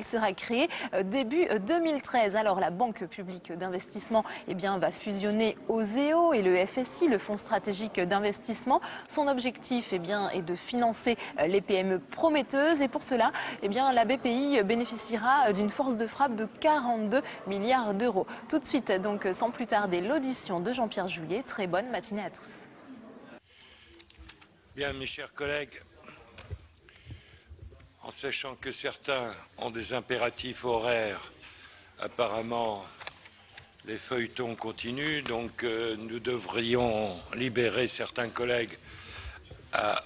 Elle sera créée début 2013. Alors la Banque publique d'investissement va fusionner OSEO et le FSI, le Fonds stratégique d'investissement. Son objectif est de financer les PME prometteuses et pour cela la BPI bénéficiera d'une force de frappe de 42 milliards d'euros. Tout de suite donc sans plus tarder l'audition de Jean-Pierre Jouyet. Très bonne matinée à tous. Bien, mes chers collègues, en sachant que certains ont des impératifs horaires, apparemment les feuilletons continuent, donc nous devrions libérer certains collègues à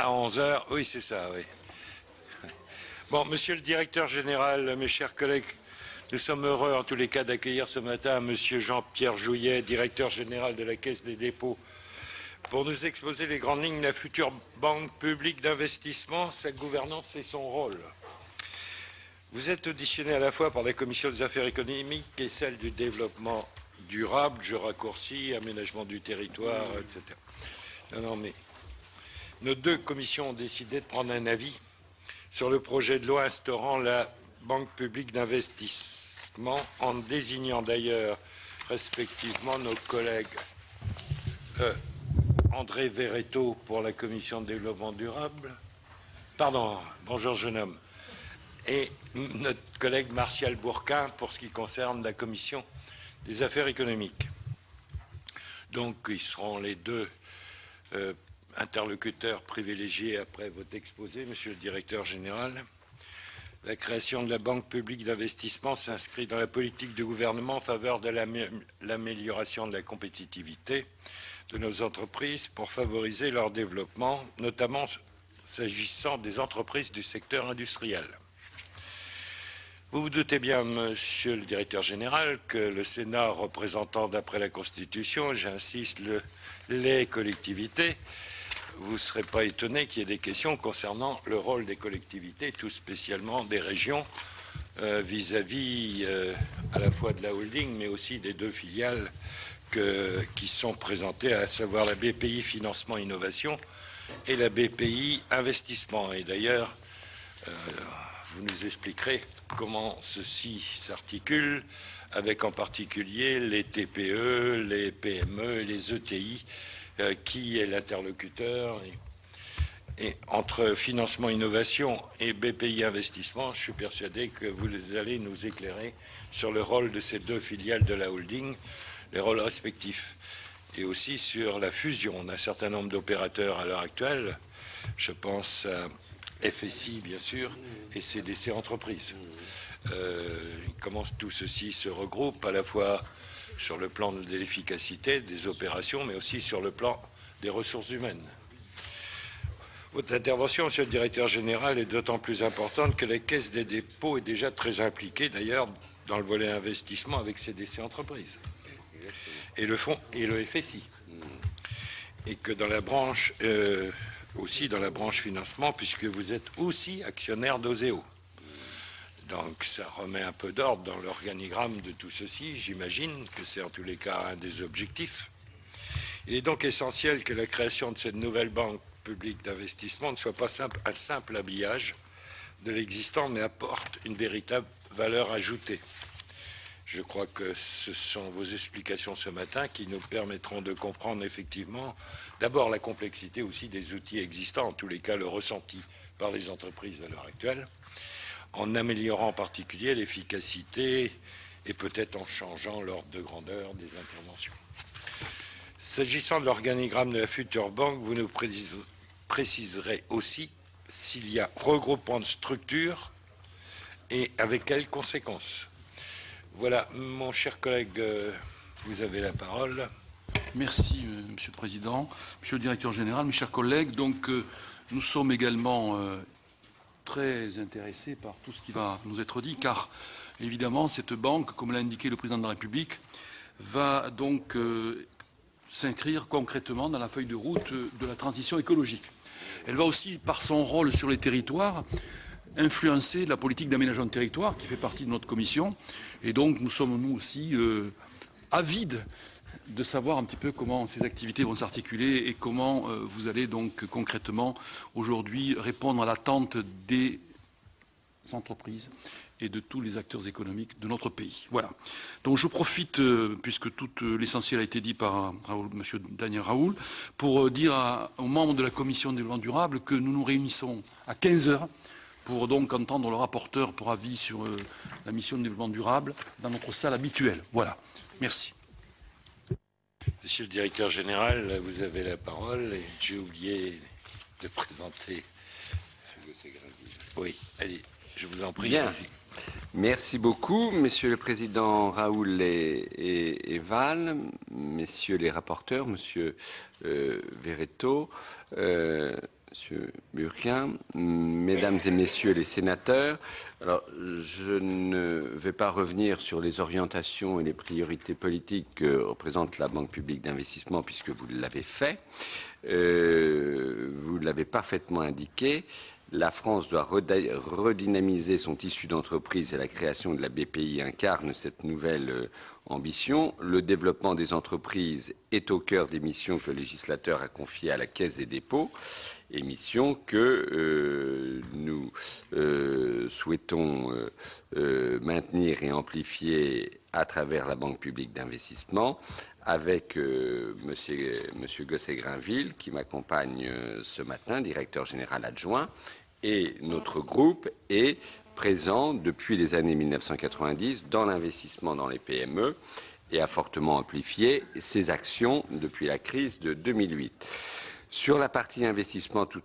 11 heures. Oui, c'est ça, oui. Bon, monsieur le directeur général, mes chers collègues, nous sommes heureux en tous les cas d'accueillir ce matin monsieur Jean-Pierre Jouyet, directeur général de la Caisse des dépôts, pour nous exposer les grandes lignes de la future banque publique d'investissement, sa gouvernance et son rôle. Vous êtes auditionné à la fois par la Commission des affaires économiques et celle du développement durable, je raccourcis, aménagement du territoire, etc. Non, mais nos deux commissions ont décidé de prendre un avis sur le projet de loi instaurant la Banque publique d'investissement, en désignant d'ailleurs respectivement nos collègues André Verretto pour la Commission de développement durable, bonjour jeune homme, et notre collègue Martial Bourquin pour ce qui concerne la Commission des affaires économiques. Donc ils seront les deux interlocuteurs privilégiés après votre exposé, monsieur le directeur général. La création de la Banque publique d'investissement s'inscrit dans la politique du gouvernement en faveur de l'amélioration de la compétitivité de nos entreprises pour favoriser leur développement, notamment s'agissant des entreprises du secteur industriel. Vous vous doutez bien, monsieur le directeur général, que le Sénat représentant d'après la Constitution, j'insiste, les collectivités, vous ne serez pas étonné qu'il y ait des questions concernant le rôle des collectivités, tout spécialement des régions, vis-à-vis à la fois de la holding, mais aussi des deux filiales qui sont présentées, à savoir la BPI Financement Innovation et la BPI Investissement. Et d'ailleurs, vous nous expliquerez comment ceci s'articule, avec en particulier les TPE, les PME, les ETI, qui est l'interlocuteur. Et entre financement innovation et BPI Investissement, je suis persuadé que vous allez nous éclairer sur le rôle de ces deux filiales de la holding, les rôles respectifs, et aussi sur la fusion d'un certain nombre d'opérateurs à l'heure actuelle. Je pense à FSI, bien sûr, et CDC Entreprises. Comment tout ceci se regroupe à la fois sur le plan de l'efficacité des opérations, mais aussi sur le plan des ressources humaines. Votre intervention, monsieur le directeur général, est d'autant plus importante que la Caisse des dépôts est déjà très impliquée, d'ailleurs, dans le volet investissement avec CDC Entreprises et le fonds et le FSI. Et que dans la branche, aussi dans la branche financement, puisque vous êtes aussi actionnaire d'OSEO. Donc ça remet un peu d'ordre dans l'organigramme de tout ceci. J'imagine que c'est en tous les cas un des objectifs. Il est donc essentiel que la création de cette nouvelle banque publique d'investissement ne soit pas un simple habillage de l'existant, mais apporte une véritable valeur ajoutée. Je crois que ce sont vos explications ce matin qui nous permettront de comprendre effectivement d'abord la complexité aussi des outils existants, en tous les cas le ressenti par les entreprises à l'heure actuelle, en améliorant en particulier l'efficacité et peut-être en changeant l'ordre de grandeur des interventions. S'agissant de l'organigramme de la future banque, vous nous préciserez aussi s'il y a regroupement de structures et avec quelles conséquences. Voilà, mon cher collègue, vous avez la parole. Merci, Monsieur le Président. Monsieur le Directeur Général, mes chers collègues, donc nous sommes également très intéressés par tout ce qui va nous être dit, car évidemment, cette banque, comme l'a indiqué le Président de la République, va donc s'inscrire concrètement dans la feuille de route de la transition écologique. Elle va aussi, par son rôle sur les territoires, influencer la politique d'aménagement de territoire qui fait partie de notre commission. Et donc, nous sommes, nous aussi, avides de savoir un petit peu comment ces activités vont s'articuler et comment vous allez donc concrètement aujourd'hui répondre à l'attente des entreprises et de tous les acteurs économiques de notre pays. Voilà. Donc je profite, puisque tout l'essentiel a été dit par M. Daniel Raoult, pour dire aux membres de la Commission de développement durable que nous nous réunissons à 15 heures pour donc entendre le rapporteur pour avis sur la mission de développement durable dans notre salle habituelle. Voilà. Merci. Monsieur le directeur général, vous avez la parole. J'ai oublié de présenter. Oui, allez, je vous en prie. Bien. Merci beaucoup, Monsieur le Président Raoult et Val, Messieurs les rapporteurs, Monsieur Verretto, Monsieur Burquin, Mesdames et Messieurs les sénateurs. Alors, je ne vais pas revenir sur les orientations et les priorités politiques que représente la Banque publique d'investissement, puisque vous l'avez fait. Vous l'avez parfaitement indiqué. La France doit redynamiser son tissu d'entreprise et la création de la BPI incarne cette nouvelle ambition. Le développement des entreprises est au cœur des missions que le législateur a confiées à la Caisse des dépôts et missions que nous souhaitons maintenir et amplifier à travers la Banque publique d'investissement avec Monsieur Gosset-Grainville qui m'accompagne ce matin, directeur général adjoint. Et notre groupe est présent depuis les années 1990 dans l'investissement dans les PME et a fortement amplifié ses actions depuis la crise de 2008. Sur la partie investissement, tout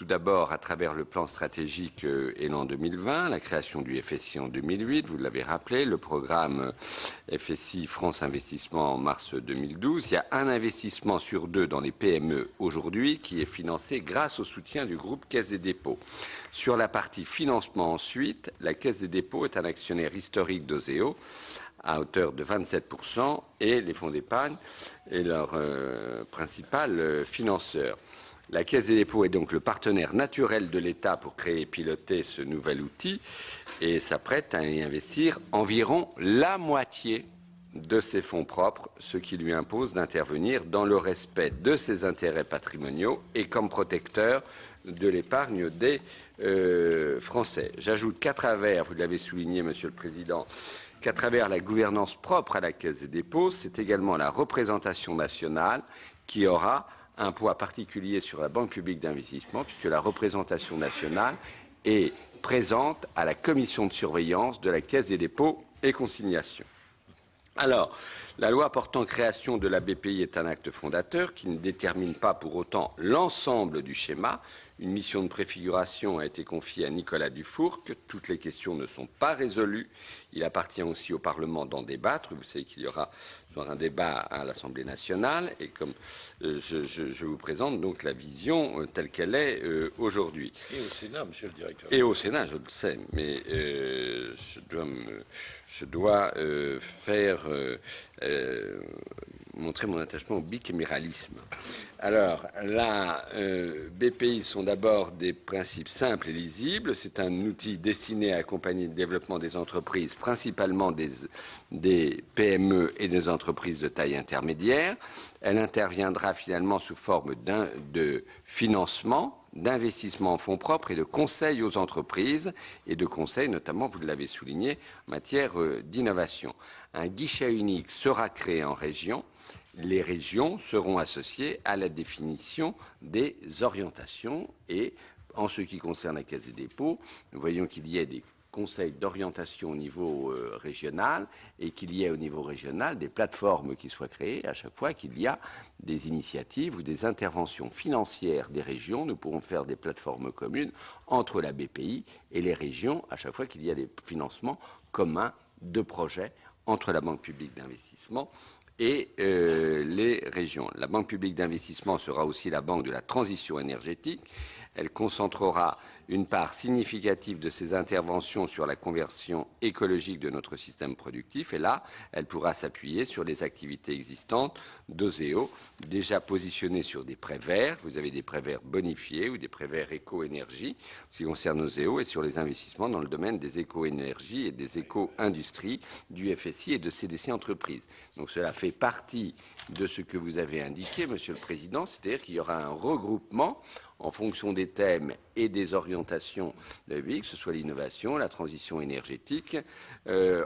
d'abord, à travers le plan stratégique Élan 2020, la création du FSI en 2008, vous l'avez rappelé, le programme FSI France Investissement en mars 2012. Il y a un investissement sur deux dans les PME aujourd'hui qui est financé grâce au soutien du groupe Caisse des dépôts. Sur la partie financement ensuite, la Caisse des dépôts est un actionnaire historique d'Oseo à hauteur de 27% et les fonds d'épargne est leur principal financeur. La Caisse des dépôts est donc le partenaire naturel de l'État pour créer et piloter ce nouvel outil et s'apprête à y investir environ la moitié de ses fonds propres, ce qui lui impose d'intervenir dans le respect de ses intérêts patrimoniaux et comme protecteur de l'épargne des Français. J'ajoute qu'à travers, vous l'avez souligné, Monsieur le Président, qu'à travers la gouvernance propre à la Caisse des dépôts, c'est également la représentation nationale qui aura un poids particulier sur la Banque publique d'investissement, puisque la représentation nationale est présente à la commission de surveillance de la Caisse des dépôts et consignations. Alors, la loi portant création de la BPI est un acte fondateur qui ne détermine pas pour autant l'ensemble du schéma. Une mission de préfiguration a été confiée à Nicolas Dufourcq. Toutes les questions ne sont pas résolues. Il appartient aussi au Parlement d'en débattre. Vous savez qu'il y aura un débat à l'Assemblée nationale. Et comme je vous présente donc la vision telle qu'elle est aujourd'hui. Et au Sénat, Monsieur le Directeur. Et au Sénat, je le sais. Mais je dois montrer mon attachement au bicaméralisme. Alors, la BPI sont d'abord des principes simples et lisibles. C'est un outil destiné à accompagner le développement des entreprises, principalement des PME et des entreprises de taille intermédiaire. Elle interviendra finalement sous forme de financement, d'investissement en fonds propres et de conseil aux entreprises et de conseil, notamment, vous l'avez souligné, en matière d'innovation. Un guichet unique sera créé en région. Les régions seront associées à la définition des orientations et en ce qui concerne la Caisse des dépôts, nous voyons qu'il y a des conseils d'orientation au niveau régional et qu'il y ait au niveau régional des plateformes qui soient créées à chaque fois qu'il y a des initiatives ou des interventions financières des régions. Nous pourrons faire des plateformes communes entre la BPI et les régions à chaque fois qu'il y a des financements communs de projets entre la Banque publique d'investissement et les régions. La Banque publique d'investissement sera aussi la banque de la transition énergétique. Elle concentrera une part significative de ses interventions sur la conversion écologique de notre système productif. Et là, elle pourra s'appuyer sur les activités existantes d'Oseo, déjà positionnées sur des prêts verts. Vous avez des prêts verts bonifiés ou des prêts verts éco-énergie, ce qui concerne Oseo, et sur les investissements dans le domaine des éco-énergies et des éco-industries, du FSI et de CDC Entreprises. Donc cela fait partie de ce que vous avez indiqué, Monsieur le Président, c'est-à-dire qu'il y aura un regroupement en fonction des thèmes et des orientations de la BPI, que ce soit l'innovation, la transition énergétique,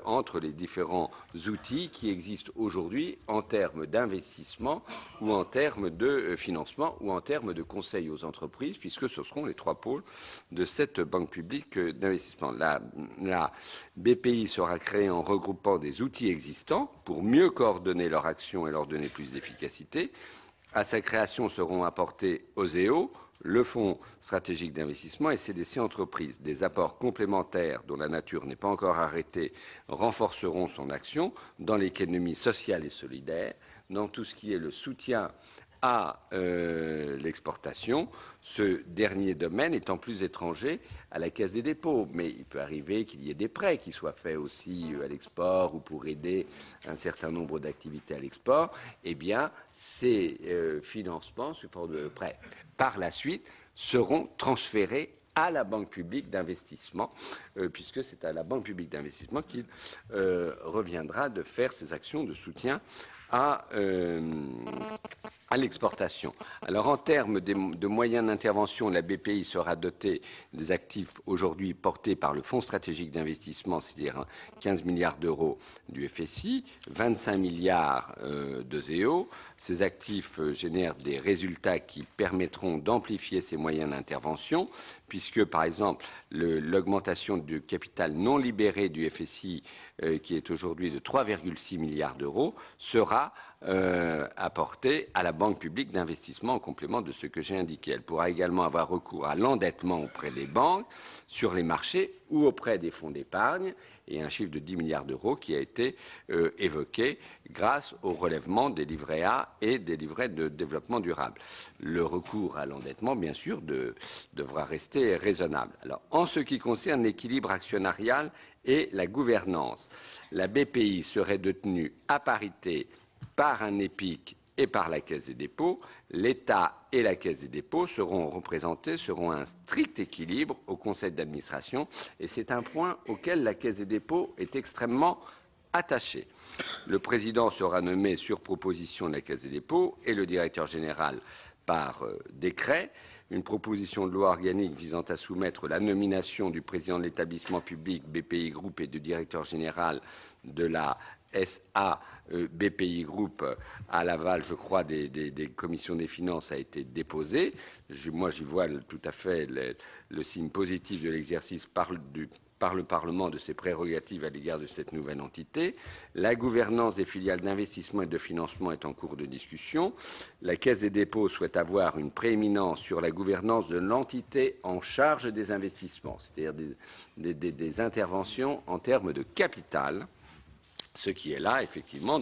entre les différents outils qui existent aujourd'hui en termes d'investissement ou en termes de financement ou en termes de conseil aux entreprises, puisque ce seront les trois pôles de cette banque publique d'investissement. La BPI sera créée en regroupant des outils existants pour mieux coordonner leur action et leur donner plus d'efficacité. À sa création seront apportés OSEO, le Fonds stratégique d'investissement et CDC Entreprises. Des apports complémentaires dont la nature n'est pas encore arrêtée renforceront son action dans l'économie sociale et solidaire, dans tout ce qui est le soutien à l'exportation, ce dernier domaine étant plus étranger à la Caisse des dépôts. Mais il peut arriver qu'il y ait des prêts qui soient faits aussi à l'export ou pour aider un certain nombre d'activités à l'export. Eh bien, ces financements sous forme de prêts, par la suite, seront transférés à la Banque publique d'investissement, puisque c'est à la Banque publique d'investissement qu'il reviendra de faire ces actions de soutien à l'exportation. Alors, en termes de moyens d'intervention, la BPI sera dotée des actifs aujourd'hui portés par le Fonds stratégique d'investissement, c'est-à-dire 15 milliards d'euros du FSI, 25 milliards d'ESEO. Ces actifs génèrent des résultats qui permettront d'amplifier ces moyens d'intervention, puisque, par exemple, l'augmentation du capital non libéré du FSI, qui est aujourd'hui de 3,6 milliards d'euros, sera apportée à la Banque publique d'investissement en complément de ce que j'ai indiqué. Elle pourra également avoir recours à l'endettement auprès des banques, sur les marchés ou auprès des fonds d'épargne, et un chiffre de 10 milliards d'euros qui a été évoqué grâce au relèvement des livrets A et des livrets de développement durable. Le recours à l'endettement, bien sûr, devra rester raisonnable. Alors, en ce qui concerne l'équilibre actionnarial et la gouvernance, la BPI serait détenue à parité par un EPIC et par la Caisse des dépôts. L'État et la Caisse des dépôts seront représentés, seront un strict équilibre au conseil d'administration, et c'est un point auquel la Caisse des dépôts est extrêmement attachée. Le président sera nommé sur proposition de la Caisse des dépôts et le directeur général par décret. Une proposition de loi organique visant à soumettre la nomination du président de l'établissement public BPI Group et du directeur général de la SA BPI Group à l'aval, je crois, des commissions des finances a été déposée. Moi, j'y vois tout à fait le signe positif de l'exercice par le Parlement de ses prérogatives à l'égard de cette nouvelle entité. La gouvernance des filiales d'investissement et de financement est en cours de discussion. La Caisse des dépôts souhaite avoir une prééminence sur la gouvernance de l'entité en charge des investissements, c'est-à-dire des interventions en termes de capital. Ce qui est là, effectivement,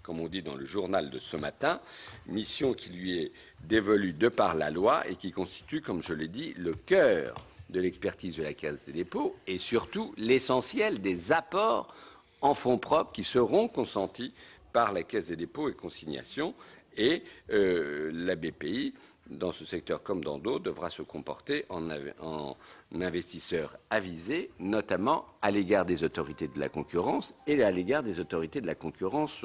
comme on dit dans le journal de ce matin, mission qui lui est dévolue de par la loi et qui constitue, comme je l'ai dit, le cœur de l'expertise de la Caisse des dépôts et surtout l'essentiel des apports en fonds propres qui seront consentis par la Caisse des dépôts et consignations. Et la BPI, dans ce secteur comme dans d'autres, devra se comporter en investisseur avisé, notamment à l'égard des autorités de la concurrence et à l'égard des autorités de la concurrence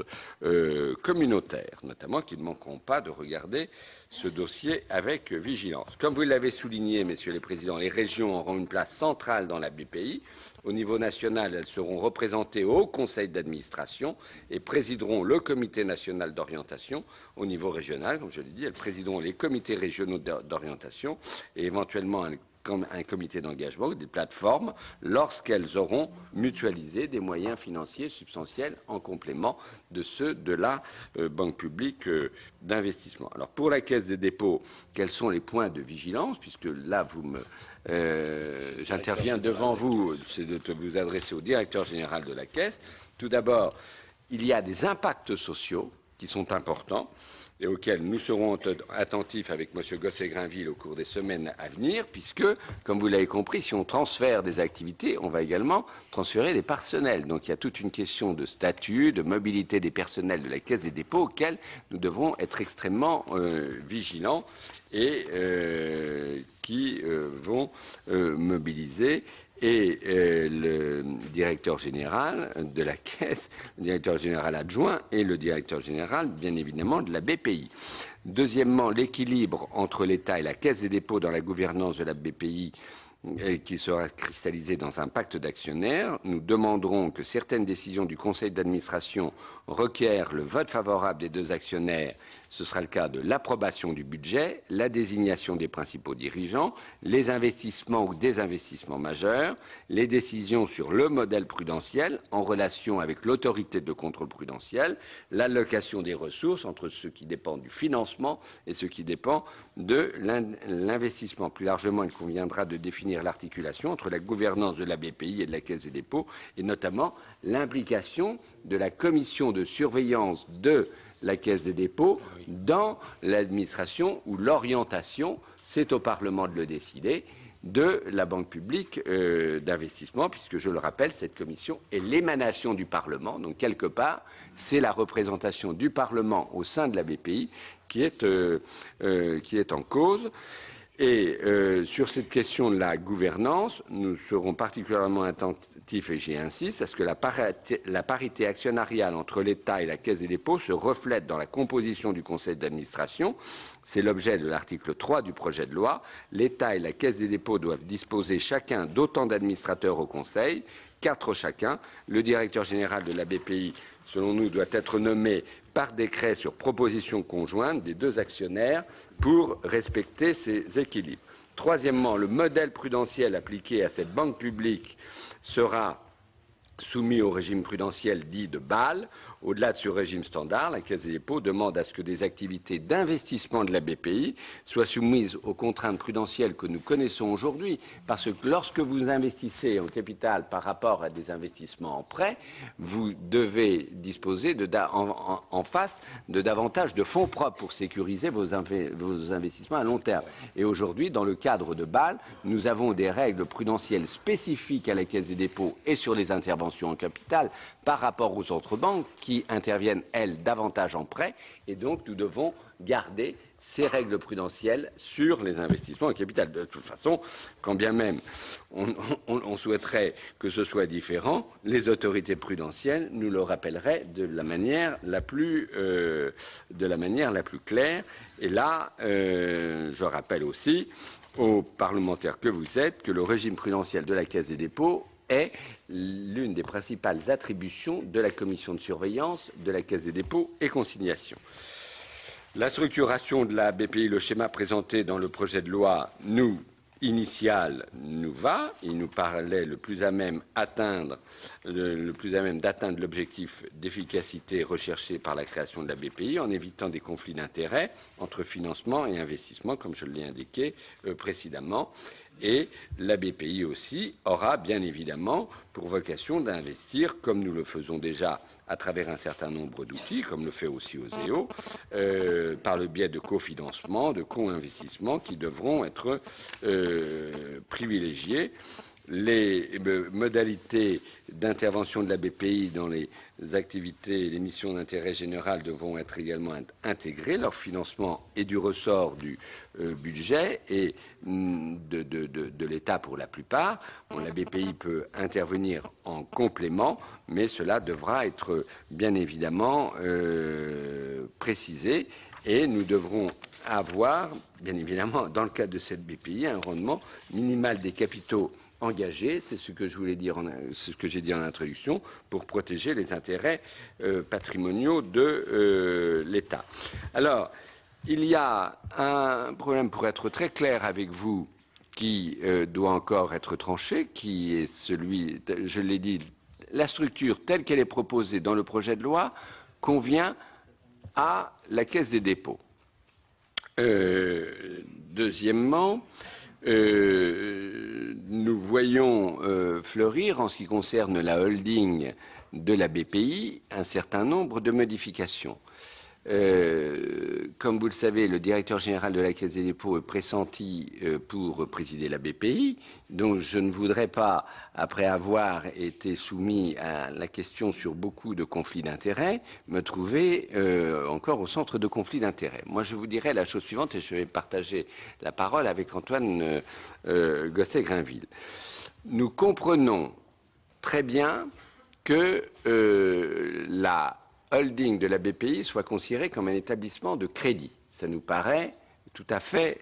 communautaires, notamment qui ne manqueront pas de regarder ce dossier avec vigilance. Comme vous l'avez souligné, messieurs les présidents, les régions auront une place centrale dans la BPI. Au niveau national, elles seront représentées au conseil d'administration et présideront le comité national d'orientation. Au niveau régional, comme je l'ai dit, elles présideront les comités régionaux d'orientation et éventuellement un comité d'engagement ou des plateformes lorsqu'elles auront mutualisé des moyens financiers substantiels en complément de ceux de la Banque publique d'investissement. Alors pour la Caisse des dépôts, quels sont les points de vigilance, puisque là j'interviens devant vous, c'est de vous adresser au directeur général de la Caisse. Tout d'abord, il y a des impacts sociaux qui sont importants et auxquels nous serons attentifs avec M. Gosset-Grainville au cours des semaines à venir, puisque, comme vous l'avez compris, si on transfère des activités, on va également transférer des personnels. Donc il y a toute une question de statut, de mobilité des personnels de la Caisse des dépôts auxquels nous devrons être extrêmement vigilants et qui vont mobiliser et le directeur général de la Caisse, le directeur général adjoint et le directeur général, bien évidemment, de la BPI. Deuxièmement, l'équilibre entre l'État et la Caisse des dépôts dans la gouvernance de la BPI qui sera cristallisé dans un pacte d'actionnaires. Nous demanderons que certaines décisions du conseil d'administration requièrent le vote favorable des deux actionnaires. Ce sera le cas de l'approbation du budget, la désignation des principaux dirigeants, les investissements ou désinvestissements majeurs, les décisions sur le modèle prudentiel en relation avec l'autorité de contrôle prudentiel, l'allocation des ressources entre ce qui dépend du financement et ce qui dépend de l'investissement. Plus largement, il conviendra de définir l'articulation entre la gouvernance de la BPI et de la Caisse des dépôts, et notamment l'implication de la commission de surveillance de la Caisse des dépôts dans l'administration ou l'orientation, c'est au Parlement de le décider, de la Banque publique d'investissement, puisque, je le rappelle, cette commission est l'émanation du Parlement. Donc, quelque part, c'est la représentation du Parlement au sein de la BPI qui est en cause. Et sur cette question de la gouvernance, nous serons particulièrement attentifs, et j'y insiste, à ce que la parité actionnariale entre l'État et la Caisse des dépôts se reflète dans la composition du conseil d'administration. C'est l'objet de l'article 3 du projet de loi. L'État et la Caisse des dépôts doivent disposer chacun d'autant d'administrateurs au conseil, 4 chacun. Le directeur général de la BPI, selon nous, doit être nommé par décret sur proposition conjointe des deux actionnaires pour respecter ces équilibres. Troisièmement, le modèle prudentiel appliqué à cette banque publique sera soumis au régime prudentiel dit de Bâle. Au-delà de ce régime standard, la Caisse des dépôts demande à ce que des activités d'investissement de la BPI soient soumises aux contraintes prudentielles que nous connaissons aujourd'hui, parce que lorsque vous investissez en capital par rapport à des investissements en prêt, vous devez disposer en face de davantage de fonds propres pour sécuriser vos investissements à long terme. Et aujourd'hui, dans le cadre de Bâle, nous avons des règles prudentielles spécifiques à la Caisse des dépôts et sur les interventions en capital par rapport aux autres banques qui interviennent, elles, davantage en prêt, et donc nous devons garder ces règles prudentielles sur les investissements en capital. De toute façon, quand bien même on souhaiterait que ce soit différent, les autorités prudentielles nous le rappelleraient de la manière la plus claire. Et là, je rappelle aussi aux parlementaires que vous êtes que le régime prudentiel de la Caisse des dépôts est l'une des principales attributions de la commission de surveillance de la Caisse des dépôts et consignations. La structuration de la BPI, le schéma présenté dans le projet de loi initial nous va. Il nous paraît le plus à même d'atteindre l'objectif d'efficacité recherché par la création de la BPI en évitant des conflits d'intérêts entre financement et investissement, comme je l'ai indiqué précédemment. Et la BPI aussi aura bien évidemment pour vocation d'investir, comme nous le faisons déjà à travers un certain nombre d'outils, comme le fait aussi OSEO, par le biais de cofinancement, de co-investissements qui devront être privilégiés. Les modalités d'intervention de la BPI dans les activités et les missions d'intérêt général devront être également intégrées. Leur financement est du ressort du budget et de l'État pour la plupart. Bon, la BPI peut intervenir en complément, mais cela devra être bien évidemment précisé. Et nous devrons avoir, bien évidemment, dans le cadre de cette BPI, un rendement minimal des capitaux engagés, c'est ce que je voulais dire, c'est ce que j'ai dit en introduction, pour protéger les intérêts patrimoniaux de l'État. Alors, il y a un problème, pour être très clair avec vous, qui doit encore être tranché, qui est celui, je l'ai dit, la structure telle qu'elle est proposée dans le projet de loi convient à la Caisse des dépôts. Deuxièmement, nous voyons fleurir, en ce qui concerne la holding de la BPI, un certain nombre de modifications. Comme vous le savez, le directeur général de la Caisse des dépôts est pressenti pour présider la BPI, donc je ne voudrais pas, après avoir été soumis à la question sur beaucoup de conflits d'intérêts, me trouver encore au centre de conflits d'intérêts. Moi, je vous dirais la chose suivante, et je vais partager la parole avec Antoine Gosset-Grainville. nous comprenons très bien que la holding de la BPI soit considérée comme un établissement de crédit. Ça nous paraît tout à fait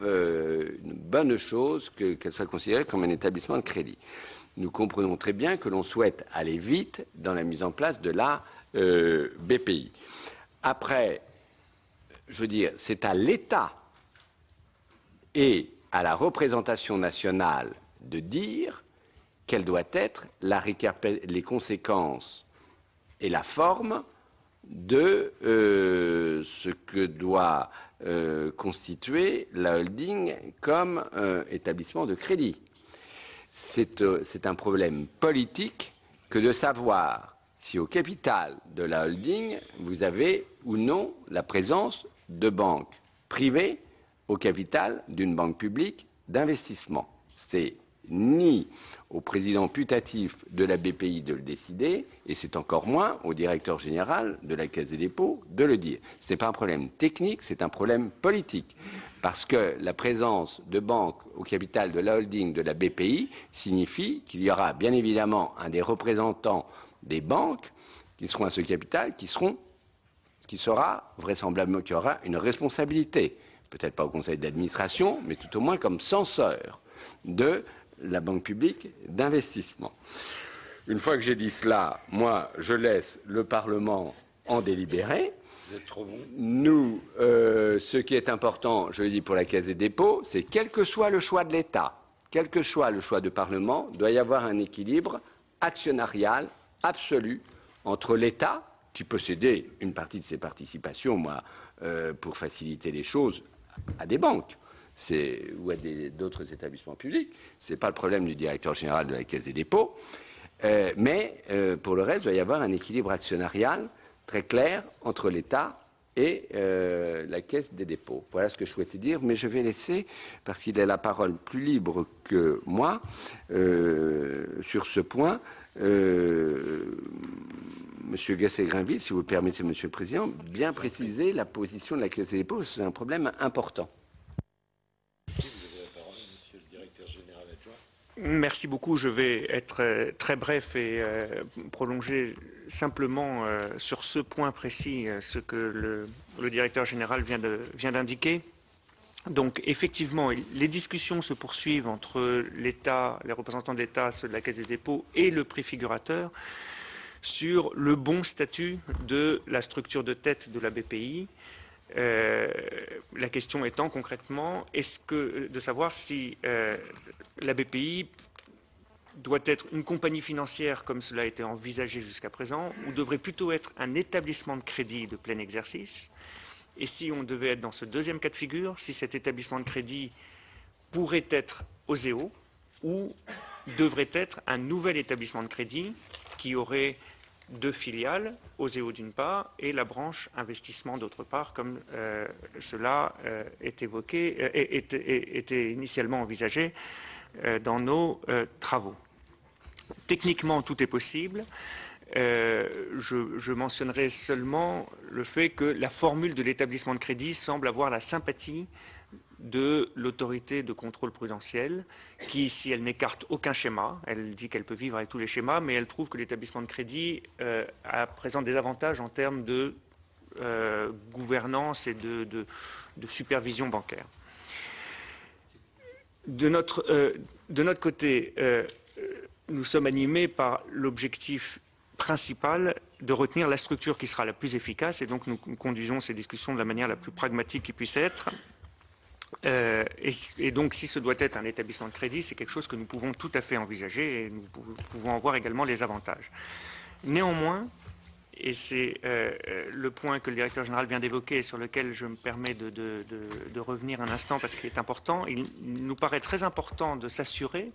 une bonne chose qu'elle soit considérée comme un établissement de crédit. Nous comprenons très bien que l'on souhaite aller vite dans la mise en place de la BPI. Après, je veux dire, c'est à l'État et à la représentation nationale de dire quelles doivent être les conséquences et la forme de ce que doit constituer la holding comme établissement de crédit. C'est un problème politique que de savoir si au capital de la holding, vous avez ou non la présence de banques privées au capital d'une banque publique d'investissement. C'est ni au président putatif de la BPI de le décider, et c'est encore moins au directeur général de la Caisse des dépôts de le dire. Ce n'est pas un problème technique, c'est un problème politique. Parce que la présence de banques au capital de la holding de la BPI signifie qu'il y aura bien évidemment un des représentants des banques qui seront à ce capital, qui sera vraisemblablement, qui aura une responsabilité, peut-être pas au conseil d'administration, mais tout au moins comme censeur de la banque publique d'investissement. Une fois que j'ai dit cela, moi, je laisse le Parlement en délibérer. Vous êtes trop bon. Nous, ce qui est important, je le dis pour la Caisse des dépôts, c'est quel que soit le choix de l'État, quel que soit le choix du Parlement, doit y avoir un équilibre actionnarial absolu entre l'État, qui peut céder une partie de ses participations, pour faciliter les choses, à des banques ou à d'autres établissements publics. Ce n'est pas le problème du directeur général de la Caisse des dépôts. Mais pour le reste, il doit y avoir un équilibre actionnarial très clair entre l'État et la Caisse des dépôts. Voilà ce que je souhaitais dire, mais je vais laisser, parce qu'il a la parole plus libre que moi sur ce point, Monsieur Gasset-Grinville, si vous le permettez, Monsieur le Président, bien préciser la position de la Caisse des dépôts. C'est un problème important. Merci beaucoup. Je vais être très bref et prolonger simplement sur ce point précis ce que le directeur général vient d'indiquer. Donc effectivement, les discussions se poursuivent entre l'État, les représentants de l'État, ceux de la Caisse des dépôts et le préfigurateur sur le bon statut de la structure de tête de la BPI. La question étant concrètement, de savoir si la BPI doit être une compagnie financière comme cela a été envisagé jusqu'à présent, ou devrait plutôt être un établissement de crédit de plein exercice. Et si on devait être dans ce deuxième cas de figure, si cet établissement de crédit pourrait être OSEO ou devrait être un nouvel établissement de crédit qui aurait deux filiales, OSEO d'une part et la branche investissement d'autre part, comme cela est évoqué, était initialement envisagé dans nos travaux. Techniquement, tout est possible. Je mentionnerai seulement le fait que la formule de l'établissement de crédit semble avoir la sympathie de l'autorité de contrôle prudentiel qui, si elle n'écarte aucun schéma, elle dit qu'elle peut vivre avec tous les schémas, mais elle trouve que l'établissement de crédit présente des avantages en termes de gouvernance et de supervision bancaire. De notre côté, nous sommes animés par l'objectif principal de retenir la structure qui sera la plus efficace, et donc nous conduisons ces discussions de la manière la plus pragmatique qui puisse être. Et donc, si ce doit être un établissement de crédit, c'est quelque chose que nous pouvons tout à fait envisager et nous pouvons en voir également les avantages. Néanmoins, et c'est le point que le directeur général vient d'évoquer et sur lequel je me permets de revenir un instant parce qu'il est important, il nous paraît très important de s'assurer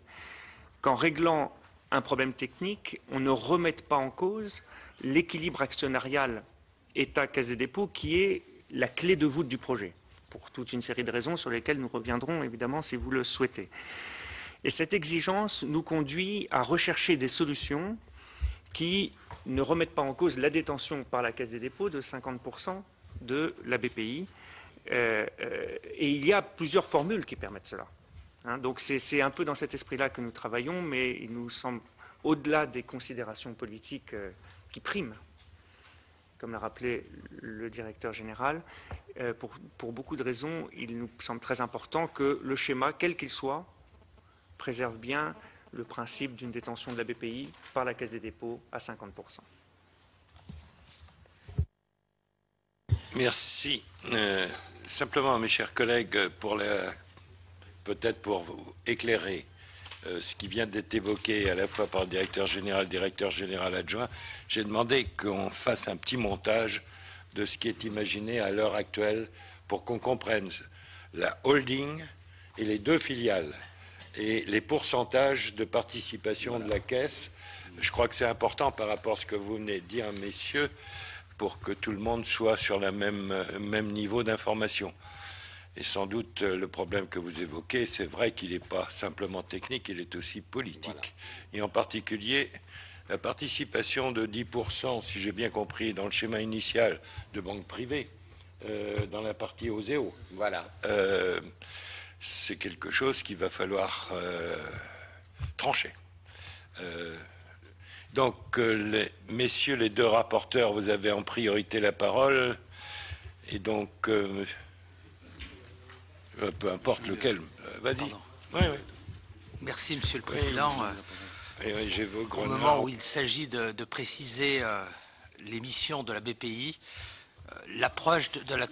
qu'en réglant un problème technique, on ne remette pas en cause l'équilibre actionnarial État-Caisse des dépôts qui est la clé de voûte du projet, pour toute une série de raisons sur lesquelles nous reviendrons évidemment si vous le souhaitez. Et cette exigence nous conduit à rechercher des solutions qui ne remettent pas en cause la détention par la Caisse des dépôts de 50% de la BPI. Et il y a plusieurs formules qui permettent cela. Hein, donc c'est un peu dans cet esprit-là que nous travaillons, mais il nous semble, au-delà des considérations politiques qui priment, comme l'a rappelé le directeur général, pour beaucoup de raisons, il nous semble très important que le schéma, quel qu'il soit, préserve bien le principe d'une détention de la BPI par la Caisse des dépôts à 50%. Merci. Simplement, mes chers collègues, peut-être pour vous éclairer ce qui vient d'être évoqué à la fois par le directeur général adjoint, j'ai demandé qu'on fasse un petit montage de ce qui est imaginé à l'heure actuelle pour qu'on comprenne la holding et les deux filiales et les pourcentages de participation de la Caisse. Je crois que c'est important par rapport à ce que vous venez de dire, messieurs, pour que tout le monde soit sur le même niveau d'information. Et sans doute, le problème que vous évoquez, c'est vrai qu'il n'est pas simplement technique, il est aussi politique. Voilà. Et en particulier, la participation de 10%, si j'ai bien compris, dans le schéma initial de banque privée, dans la partie OSEO. Voilà. C'est quelque chose qu'il va falloir trancher. Donc, messieurs les deux rapporteurs, vous avez en priorité la parole. Et donc, peu importe lequel, vas-y. Oui. Merci, Monsieur le Président. Au moment où il s'agit de préciser les missions de la BPI, l'approche de la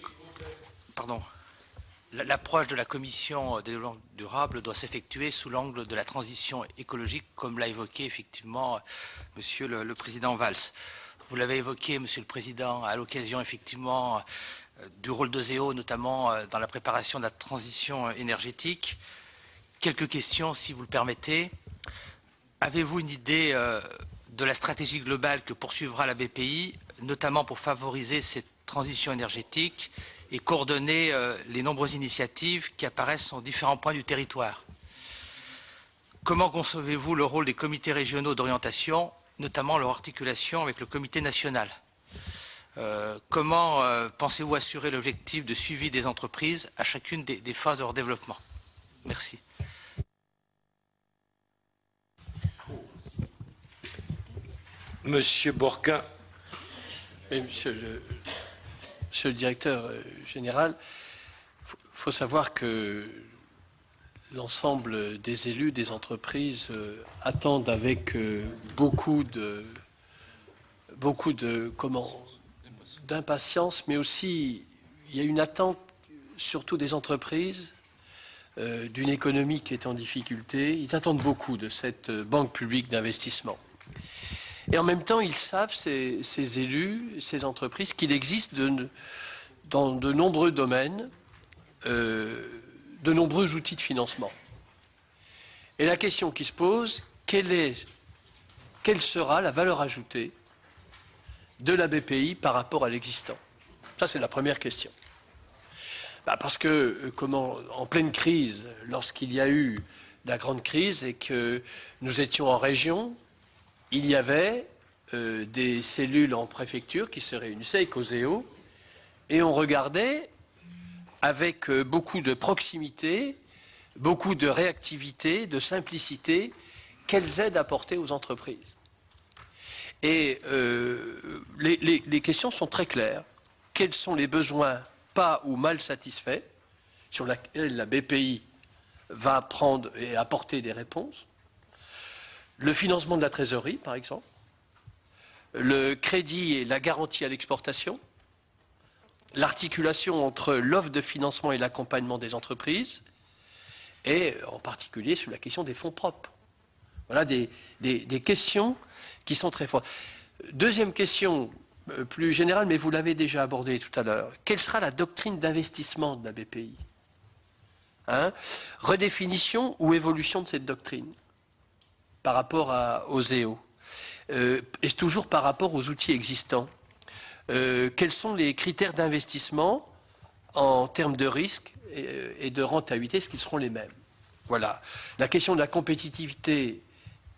Commission des développement durable doit s'effectuer sous l'angle de la transition écologique, comme l'a évoqué effectivement Monsieur le Président Valls. Vous l'avez évoqué, Monsieur le Président, à l'occasion effectivement du rôle d'OSEO, notamment dans la préparation de la transition énergétique. Quelques questions, si vous le permettez. Avez-vous une idée de la stratégie globale que poursuivra la BPI, notamment pour favoriser cette transition énergétique et coordonner les nombreuses initiatives qui apparaissent sur différents points du territoire? Comment concevez-vous le rôle des comités régionaux d'orientation, notamment leur articulation avec le comité national? Comment pensez-vous assurer l'objectif de suivi des entreprises à chacune des phases de leur développement? Merci. Monsieur Bourquin. Monsieur le directeur général, il faut savoir que l'ensemble des élus des entreprises attendent avec beaucoup d'impatience, mais aussi il y a une attente surtout des entreprises, d'une économie qui est en difficulté. Ils attendent beaucoup de cette banque publique d'investissement. Et en même temps, ils savent, ces élus, ces entreprises, qu'il existe dans de nombreux domaines, de nombreux outils de financement. Et la question qui se pose, quelle sera la valeur ajoutée de la BPI par rapport à l'existant? Ça, c'est la première question. Parce que, en pleine crise, lorsqu'il y a eu la grande crise et que nous étions en région, il y avait des cellules en préfecture qui se réunissaient avec OSEO et on regardait avec beaucoup de proximité, beaucoup de réactivité, de simplicité, quelles aides apporter aux entreprises. Et les questions sont très claires. Quels sont les besoins pas ou mal satisfaits sur lesquels la BPI va prendre et apporter des réponses? Le financement de la trésorerie, par exemple, le crédit et la garantie à l'exportation, l'articulation entre l'offre de financement et l'accompagnement des entreprises, et en particulier sur la question des fonds propres. Voilà des questions qui sont très fortes. Deuxième question, plus générale, mais vous l'avez déjà abordée tout à l'heure. Quelle sera la doctrine d'investissement de la BPI? Redéfinition ou évolution de cette doctrine par rapport aux OSEO, et toujours par rapport aux outils existants. Quels sont les critères d'investissement en termes de risque et de rentabilité? Est-ce qu'ils seront les mêmes? Voilà. La question de la compétitivité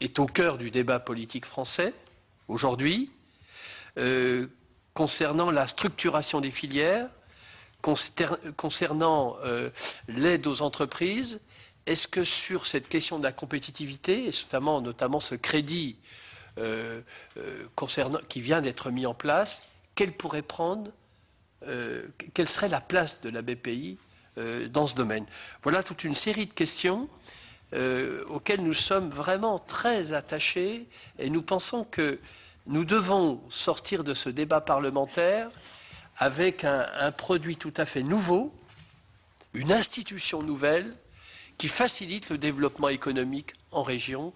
est au cœur du débat politique français aujourd'hui. Concernant la structuration des filières, concernant l'aide aux entreprises, est-ce que sur cette question de la compétitivité, et notamment ce crédit qui vient d'être mis en place, quelle serait la place de la BPI dans ce domaine? Voilà toute une série de questions auxquelles nous sommes vraiment très attachés, et nous pensons que nous devons sortir de ce débat parlementaire avec un produit tout à fait nouveau, une institution nouvelle qui facilite le développement économique en région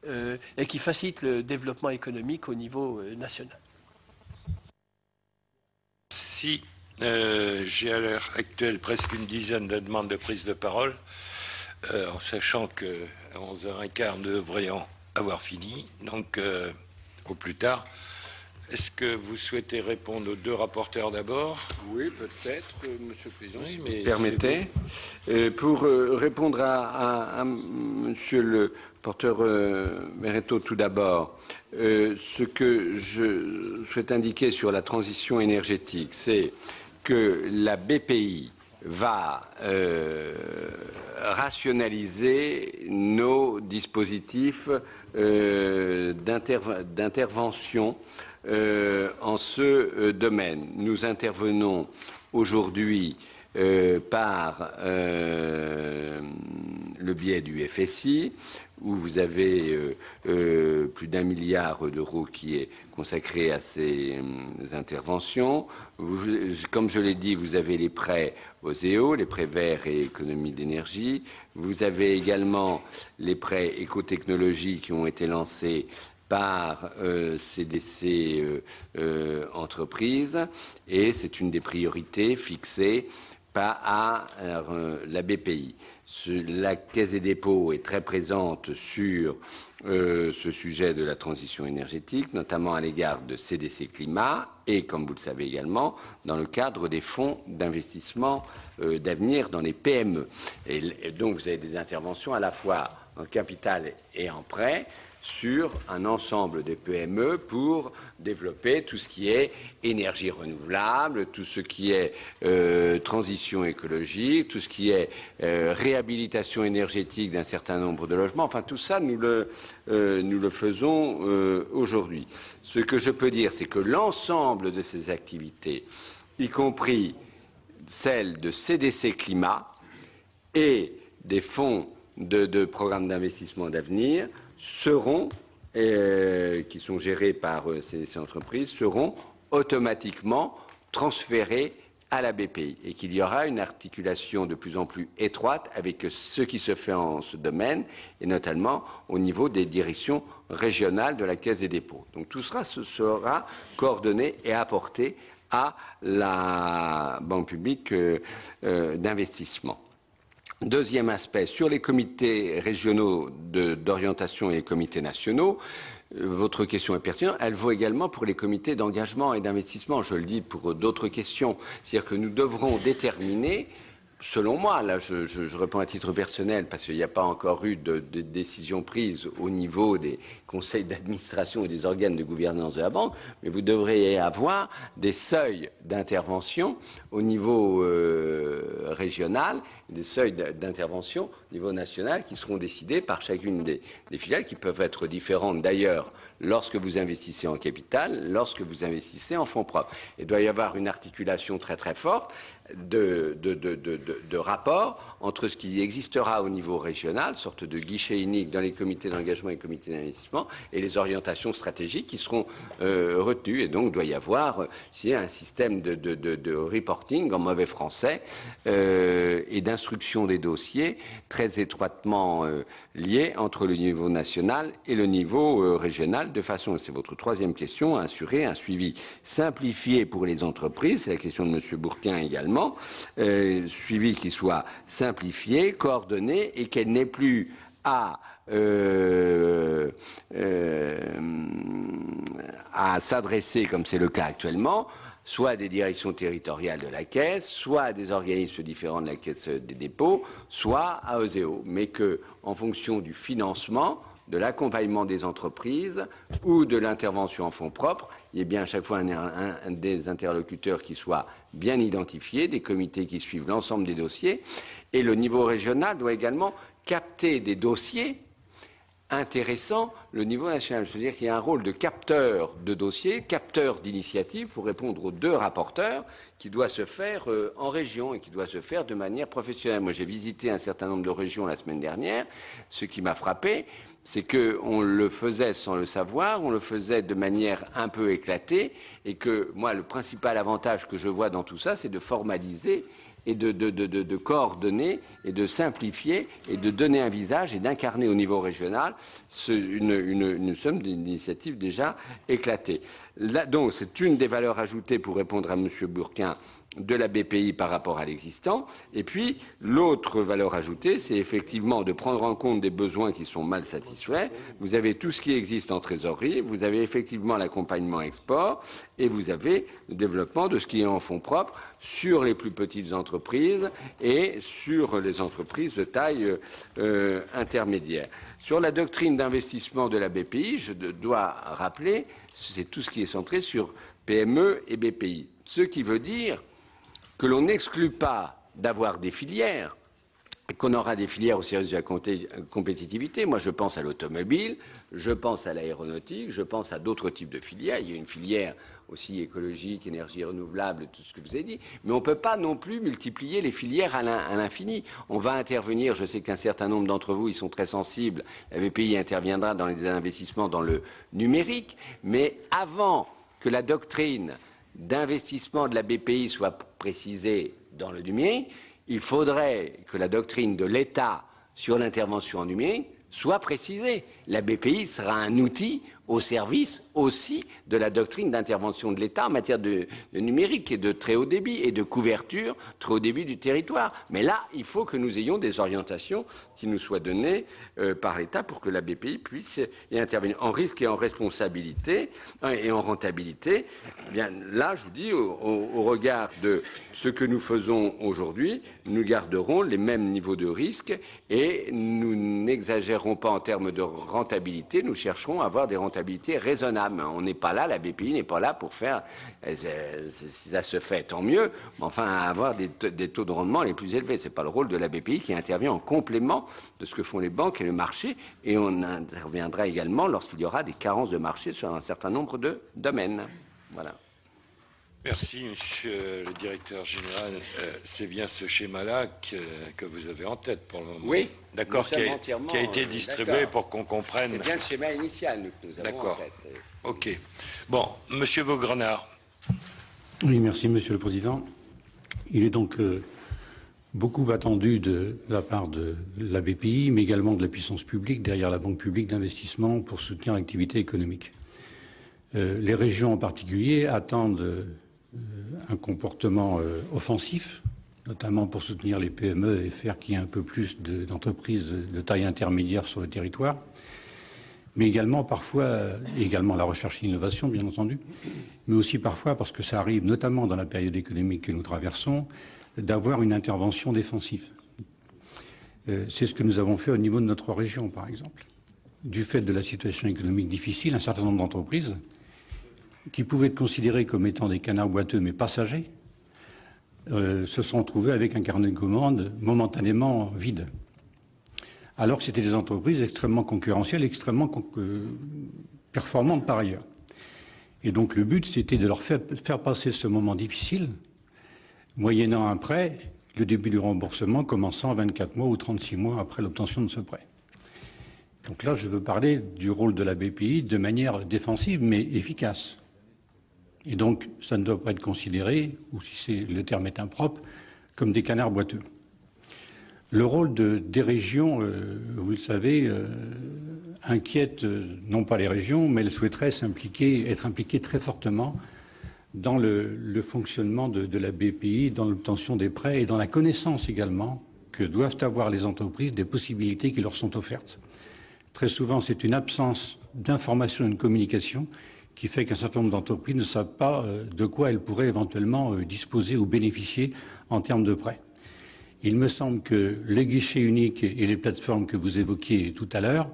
et qui facilite le développement économique au niveau national. Si j'ai à l'heure actuelle presque une dizaine de demandes de prise de parole, en sachant qu'à 11h15 nous devrions avoir fini, donc au plus tard. Est-ce que vous souhaitez répondre aux deux rapporteurs d'abord? Oui, peut-être, Monsieur le Président, oui, si mais vous permettez. Pour répondre à Monsieur le porteur Meretto tout d'abord, ce que je souhaite indiquer sur la transition énergétique, c'est que la BPI va rationaliser nos dispositifs d'intervention en ce domaine. Nous intervenons aujourd'hui par le biais du FSI, où vous avez plus d'1 milliard d'euros qui est consacré à ces interventions. Comme je l'ai dit, vous avez les prêts OSEO, les prêts verts et économie d'énergie. Vous avez également les prêts écotechnologie qui ont été lancés par CDC Entreprises, et c'est une des priorités fixées à la BPI. La Caisse des dépôts est très présente sur ce sujet de la transition énergétique, notamment à l'égard de CDC Climat et, comme vous le savez également, dans le cadre des fonds d'investissement d'avenir dans les PME. Et donc vous avez des interventions à la fois en capital et en prêt sur un ensemble de PME pour développer tout ce qui est énergie renouvelable, tout ce qui est transition écologique, tout ce qui est réhabilitation énergétique d'un certain nombre de logements. Enfin, tout ça, nous le faisons aujourd'hui. Ce que je peux dire, c'est que l'ensemble de ces activités, y compris celles de CDC Climat et des fonds de programmes d'investissement d'avenir, seront, qui sont gérés par ces entreprises, seront automatiquement transférés à la BPI et qu'il y aura une articulation de plus en plus étroite avec ce qui se fait en ce domaine et notamment au niveau des directions régionales de la Caisse des dépôts. Donc tout cela sera coordonné et apporté à la Banque publique d'investissement. Deuxième aspect, sur les comités régionaux d'orientation et les comités nationaux, votre question est pertinente. Elle vaut également pour les comités d'engagement et d'investissement. Je le dis pour d'autres questions. C'est-à-dire que nous devrons déterminer, selon moi, là je réponds à titre personnel parce qu'il n'y a pas encore eu de décision prise au niveau des conseils d'administration et des organes de gouvernance de la banque, mais vous devriez avoir des seuils d'intervention au niveau régional, des seuils d'intervention au niveau national qui seront décidés par chacune des filiales, qui peuvent être différentes d'ailleurs lorsque vous investissez en capital, lorsque vous investissez en fonds propres. Il doit y avoir une articulation très très forte de rapport entre ce qui existera au niveau régional, sorte de guichet unique dans les comités d'engagement et les comités d'investissement, et les orientations stratégiques qui seront retenues. Et donc, il doit y avoir un système de reporting en mauvais français et d'instruction des dossiers très étroitement liés entre le niveau national et le niveau régional, de façon, c'est votre troisième question, à assurer un suivi simplifié pour les entreprises. C'est la question de M. Bourquin également. Suivi qui soit simplifié, coordonné et qu'elle n'ait plus à s'adresser, comme c'est le cas actuellement, soit à des directions territoriales de la Caisse, soit à des organismes différents de la Caisse des dépôts, soit à OSEO. Mais que, en fonction du financement, de l'accompagnement des entreprises ou de l'intervention en fonds propres, il y ait bien à chaque fois un des interlocuteurs qui soit bien identifié, des comités qui suivent l'ensemble des dossiers. Et le niveau régional doit également capter des dossiers intéressant le niveau national. Je veux dire qu'il y a un rôle de capteur de dossiers, capteur d'initiatives, pour répondre aux deux rapporteurs, qui doit se faire en région et qui doit se faire de manière professionnelle. Moi, j'ai visité un certain nombre de régions la semaine dernière. Ce qui m'a frappé, c'est qu'on le faisait sans le savoir, on le faisait de manière un peu éclatée, et que moi, le principal avantage que je vois dans tout ça, c'est de formaliser et de coordonner et de simplifier et de donner un visage et d'incarner au niveau régional une somme d'initiatives déjà éclatées. Là, donc, c'est une des valeurs ajoutées, pour répondre à M. Bourquin, de la BPI par rapport à l'existant. Et puis, l'autre valeur ajoutée, c'est effectivement de prendre en compte des besoins qui sont mal satisfaits. Vous avez tout ce qui existe en trésorerie, vous avez effectivement l'accompagnement export, et vous avez le développement de ce qui est en fonds propres sur les plus petites entreprises et sur les entreprises de taille intermédiaire. Sur la doctrine d'investissement de la BPI, je dois rappeler, c'est tout ce qui est centré sur PME et BPI. Ce qui veut dire que l'on n'exclut pas d'avoir des filières, et qu'on aura des filières au service de la compétitivité. Moi, je pense à l'automobile, je pense à l'aéronautique, je pense à d'autres types de filières. Il y a une filière aussi écologique, énergie renouvelable, tout ce que vous avez dit. Mais on ne peut pas non plus multiplier les filières à l'infini. On va intervenir, je sais qu'un certain nombre d'entre vous, ils sont très sensibles, la BPI interviendra dans les investissements dans le numérique, mais avant que la doctrine d'investissement de la BPI soit précisée dans le numérique, il faudrait que la doctrine de l'État sur l'intervention en numérique soit précisée. La BPI sera un outil au service aussi de la doctrine d'intervention de l'État en matière de numérique et de très haut débit et de couverture très haut débit du territoire. Mais là, il faut que nous ayons des orientations qui nous soient données par l'État pour que la BPI puisse y intervenir en risque et en responsabilité et en rentabilité. Eh bien, là, je vous dis, au regard de ce que nous faisons aujourd'hui, nous garderons les mêmes niveaux de risque et nous n'exagérerons pas en termes de rentabilité, nous chercherons à avoir des rentabilités raisonnables. On n'est pas là, la BPI n'est pas là pour faire, si ça se fait, tant mieux, mais enfin avoir des taux de rendement les plus élevés. Ce n'est pas le rôle de la BPI qui intervient en complément de ce que font les banques et le marché, et on interviendra également lorsqu'il y aura des carences de marché sur un certain nombre de domaines. Voilà. Merci, monsieur le directeur général. C'est bien ce schéma-là que vous avez en tête pour le moment. Oui. D'accord, qui a été distribué pour qu'on comprenne. C'est bien le schéma initial que nous avons en tête. Ok. Bon, monsieur Vaugrenard. Oui, merci, monsieur le président. Il est donc beaucoup attendu de la part de la BPI, mais également de la puissance publique, derrière la Banque publique d'investissement, pour soutenir l'activité économique. Les régions en particulier attendent un comportement offensif, notamment pour soutenir les PME et faire qu'il y ait un peu plus d'entreprises de taille intermédiaire sur le territoire, mais également parfois, également la recherche et l'innovation, bien entendu, mais aussi parfois, parce que ça arrive notamment dans la période économique que nous traversons, d'avoir une intervention défensive. C'est ce que nous avons fait au niveau de notre région, par exemple. Du fait de la situation économique difficile, un certain nombre d'entreprises qui pouvaient être considérées comme étant des canards boiteux mais passagers, se sont trouvées avec un carnet de commandes momentanément vide. Alors que c'était des entreprises extrêmement concurrentielles, extrêmement performantes par ailleurs. Et donc le but, c'était de leur faire passer ce moment difficile, moyennant un prêt, le début du remboursement commençant 24 mois ou 36 mois après l'obtention de ce prêt. Donc là, je veux parler du rôle de la BPI de manière défensive mais efficace. Et donc, ça ne doit pas être considéré, ou si le terme est impropre, comme des canards boiteux. Le rôle des régions, vous le savez, inquiète non pas les régions, mais elles souhaiteraient être impliquées très fortement dans le fonctionnement de la BPI, dans l'obtention des prêts et dans la connaissance également que doivent avoir les entreprises des possibilités qui leur sont offertes. Très souvent, c'est une absence d'information et de communication qui fait qu'un certain nombre d'entreprises ne savent pas de quoi elles pourraient éventuellement disposer ou bénéficier en termes de prêts. Il me semble que les guichets uniques et les plateformes que vous évoquiez tout à l'heure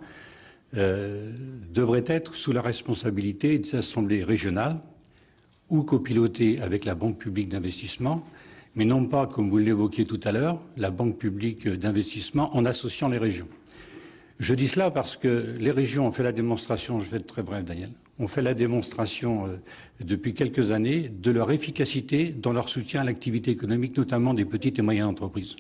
devrait être sous la responsabilité des assemblées régionales ou copilotée avec la Banque publique d'investissement, mais non pas, comme vous l'évoquiez tout à l'heure, la Banque publique d'investissement en associant les régions. Je dis cela parce que les régions ont fait la démonstration, je vais être très bref Daniel, ont fait la démonstration depuis quelques années de leur efficacité dans leur soutien à l'activité économique, notamment des petites et moyennes entreprises.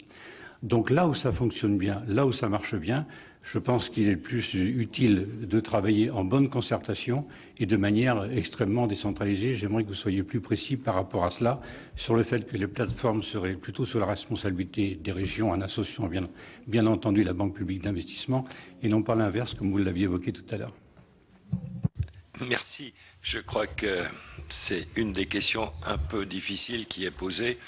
Donc là où ça fonctionne bien, là où ça marche bien, je pense qu'il est plus utile de travailler en bonne concertation et de manière extrêmement décentralisée. J'aimerais que vous soyez plus précis par rapport à cela, sur le fait que les plateformes seraient plutôt sous la responsabilité des régions en associant bien entendu la Banque publique d'investissement et non pas l'inverse comme vous l'aviez évoqué tout à l'heure. Merci. Je crois que c'est une des questions un peu difficiles qui est posée.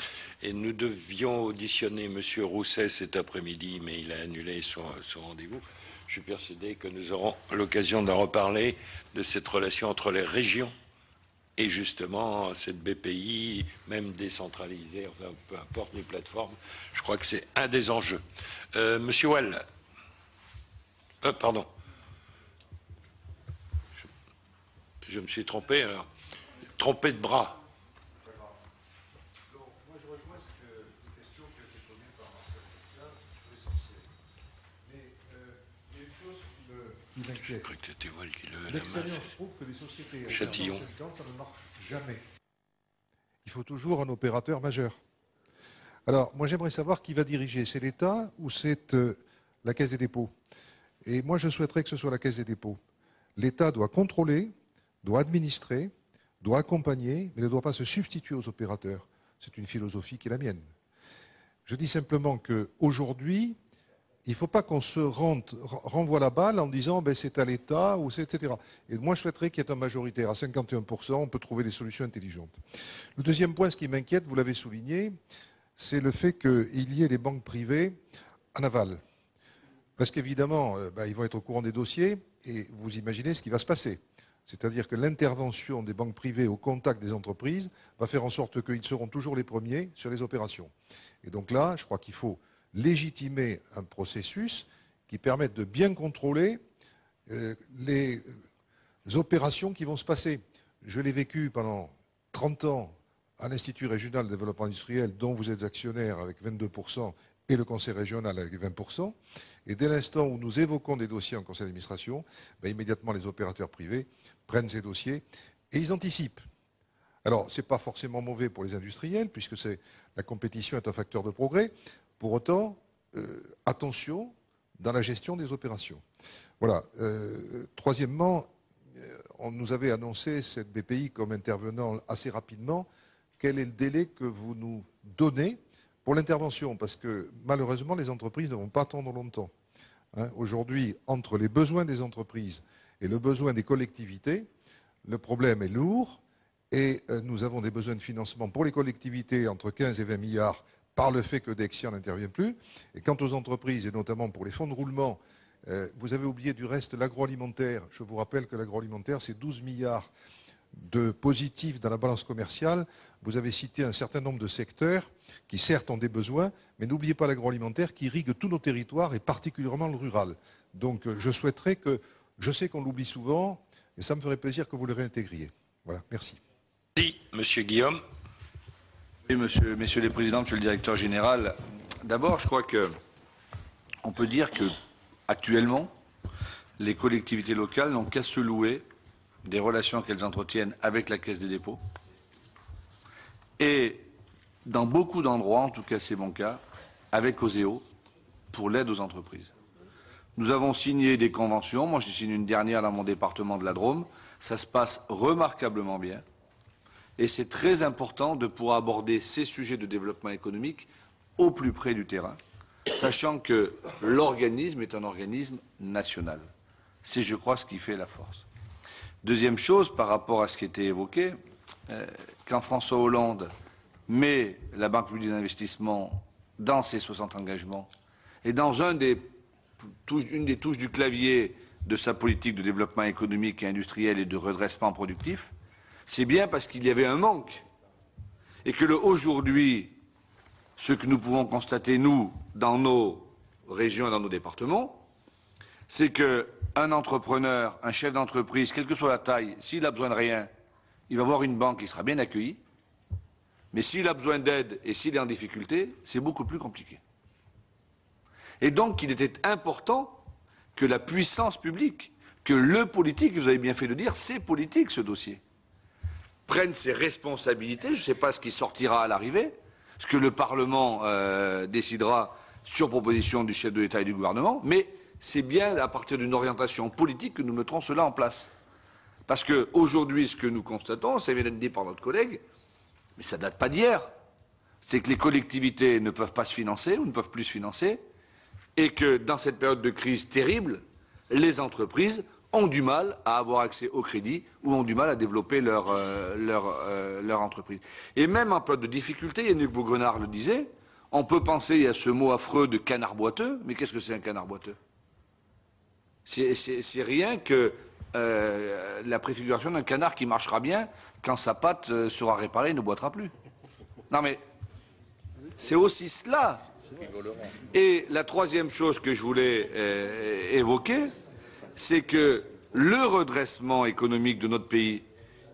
Et nous devions auditionner M. Rousset cet après-midi, mais il a annulé son rendez-vous. Je suis persuadé que nous aurons l'occasion d'en reparler, de cette relation entre les régions et justement cette BPI, même décentralisée, enfin peu importe les plateformes. Je crois que c'est un des enjeux. Monsieur Well. Pardon. Je me suis trompé, alors. Trompé de bras. Moi, je rejoins cette question qui a été posée par Marcel Pétain sur l'essentiel. Mais il y a une chose qui m'inquiète. Je crois que c'était Well qui levait la main. L'expérience prouve que les sociétés à Châtillon. ça ne marche jamais. Il faut toujours un opérateur majeur. Alors, moi, j'aimerais savoir qui va diriger. C'est l'État ou c'est la Caisse des dépôts? Et moi, je souhaiterais que ce soit la Caisse des dépôts. L'État doit contrôler, doit administrer, doit accompagner, mais ne doit pas se substituer aux opérateurs. C'est une philosophie qui est la mienne. Je dis simplement qu'aujourd'hui, il ne faut pas qu'on se renvoie la balle en disant ben, c'est à l'État, ou etc. Et moi, je souhaiterais qu'il y ait un majoritaire. À 51%, on peut trouver des solutions intelligentes. Le deuxième point, ce qui m'inquiète, vous l'avez souligné, c'est le fait qu'il y ait des banques privées en aval. Parce qu'évidemment, ils vont être au courant des dossiers, et vous imaginez ce qui va se passer. C'est-à-dire que l'intervention des banques privées au contact des entreprises va faire en sorte qu'ils seront toujours les premiers sur les opérations. Et donc là, je crois qu'il faut légitimer un processus qui permette de bien contrôler les opérations qui vont se passer. Je l'ai vécu pendant 30 ans à l'Institut régional de développement industriel, dont vous êtes actionnaire avec 22%, et le conseil régional avec 20%. Et dès l'instant où nous évoquons des dossiers en conseil d'administration, immédiatement les opérateurs privés prennent ces dossiers et ils anticipent. Alors, ce n'est pas forcément mauvais pour les industriels, puisque la compétition est un facteur de progrès. Pour autant, attention dans la gestion des opérations. Voilà. Troisièmement, on nous avait annoncé cette BPI comme intervenant assez rapidement. Quel est le délai que vous nous donnez pour l'intervention? Parce que malheureusement, les entreprises ne vont pas attendre longtemps. Aujourd'hui, entre les besoins des entreprises et le besoin des collectivités, le problème est lourd et nous avons des besoins de financement pour les collectivités entre 15 et 20 milliards par le fait que Dexia n'intervient plus. Et quant aux entreprises, et notamment pour les fonds de roulement, vous avez oublié du reste l'agroalimentaire. Je vous rappelle que l'agroalimentaire, c'est 12 milliards de positifs dans la balance commerciale. Vous avez cité un certain nombre de secteurs qui certes ont des besoins, mais n'oubliez pas l'agroalimentaire qui irrigue tous nos territoires et particulièrement le rural. Donc je souhaiterais que, je sais qu'on l'oublie souvent, et ça me ferait plaisir que vous le réintégriez. Voilà, merci. Merci, Monsieur Guillaume. Oui, messieurs les présidents, monsieur le directeur général. D'abord, je crois qu'on peut dire que actuellement, les collectivités locales n'ont qu'à se louer des relations qu'elles entretiennent avec la Caisse des dépôts. Et dans beaucoup d'endroits, en tout cas c'est mon cas, avec Oseo, pour l'aide aux entreprises. Nous avons signé des conventions. Moi, j'ai signé une dernière dans mon département de la Drôme. Ça se passe remarquablement bien. Et c'est très important de pouvoir aborder ces sujets de développement économique au plus près du terrain, sachant que l'organisme est un organisme national. C'est, je crois, ce qui fait la force. Deuxième chose, par rapport à ce qui était évoqué, quand François Hollande met la Banque publique d'investissement dans ses 60 engagements et dans une des touches du clavier de sa politique de développement économique et industriel et de redressement productif, c'est bien parce qu'il y avait un manque. Et que aujourd'hui, ce que nous pouvons constater, nous, dans nos régions et dans nos départements, c'est qu'un entrepreneur, un chef d'entreprise, quelle que soit la taille, s'il a besoin de rien, il va voir une banque, il sera bien accueilli. Mais s'il a besoin d'aide et s'il est en difficulté, c'est beaucoup plus compliqué. Et donc, il était important que la puissance publique, que le politique, vous avez bien fait de dire, c'est politique ce dossier, prenne ses responsabilités. Je ne sais pas ce qui sortira à l'arrivée, ce que le Parlement décidera sur proposition du chef de l'État et du gouvernement, mais c'est bien à partir d'une orientation politique que nous mettrons cela en place. Parce qu'aujourd'hui, ce que nous constatons, ça vient d'être dit par notre collègue, mais ça ne date pas d'hier, c'est que les collectivités ne peuvent pas se financer ou ne peuvent plus se financer, et que dans cette période de crise terrible, les entreprises ont du mal à avoir accès au crédit ou ont du mal à développer leur entreprise. Et même en période de difficulté, Yannick Vaugrenard le disait, on peut penser, il y a ce mot affreux de canard boiteux, mais qu'est-ce que c'est un canard boiteux? C'est rien que la préfiguration d'un canard qui marchera bien quand sa patte sera réparée et ne boitera plus. Non mais, c'est aussi cela. Et la troisième chose que je voulais évoquer, c'est que le redressement économique de notre pays,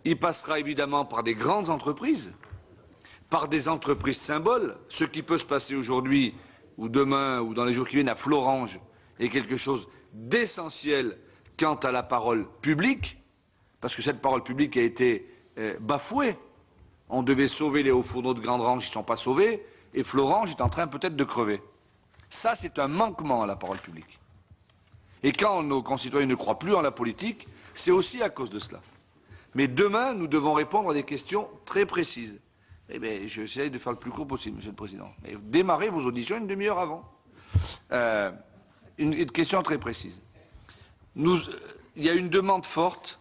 il passera évidemment par des grandes entreprises, par des entreprises symboles. Ce qui peut se passer aujourd'hui, ou demain, ou dans les jours qui viennent à Florange, est quelque chose d'essentiel quant à la parole publique, parce que cette parole publique a été bafouée. On devait sauver les hauts fourneaux de Grande-Range, ils ne sont pas sauvés, et Florange est en train peut-être de crever. Ça, c'est un manquement à la parole publique. Et quand nos concitoyens ne croient plus en la politique, c'est aussi à cause de cela. Mais demain, nous devons répondre à des questions très précises. Eh bien, j'essaie de faire le plus court possible, Monsieur le Président. Mais démarrez vos auditions une demi-heure avant. Une question très précise. Il y a une demande forte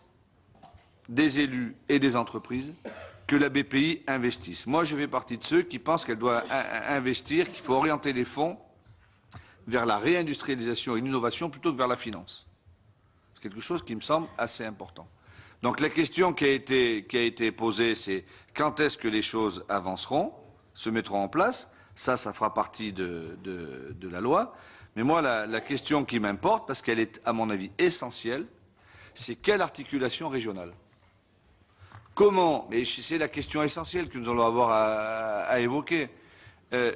des élus et des entreprises que la BPI investisse. Moi, je fais partie de ceux qui pensent qu'elle doit investir, qu'il faut orienter les fonds vers la réindustrialisation et l'innovation plutôt que vers la finance. C'est quelque chose qui me semble assez important. Donc la question qui a été posée, c'est quand est-ce que les choses avanceront, se mettront en place. Ça fera partie de la loi. Mais moi, la question qui m'importe, parce qu'elle est, à mon avis, essentielle, c'est quelle articulation régionale? Comment? Mais c'est la question essentielle que nous allons avoir à évoquer.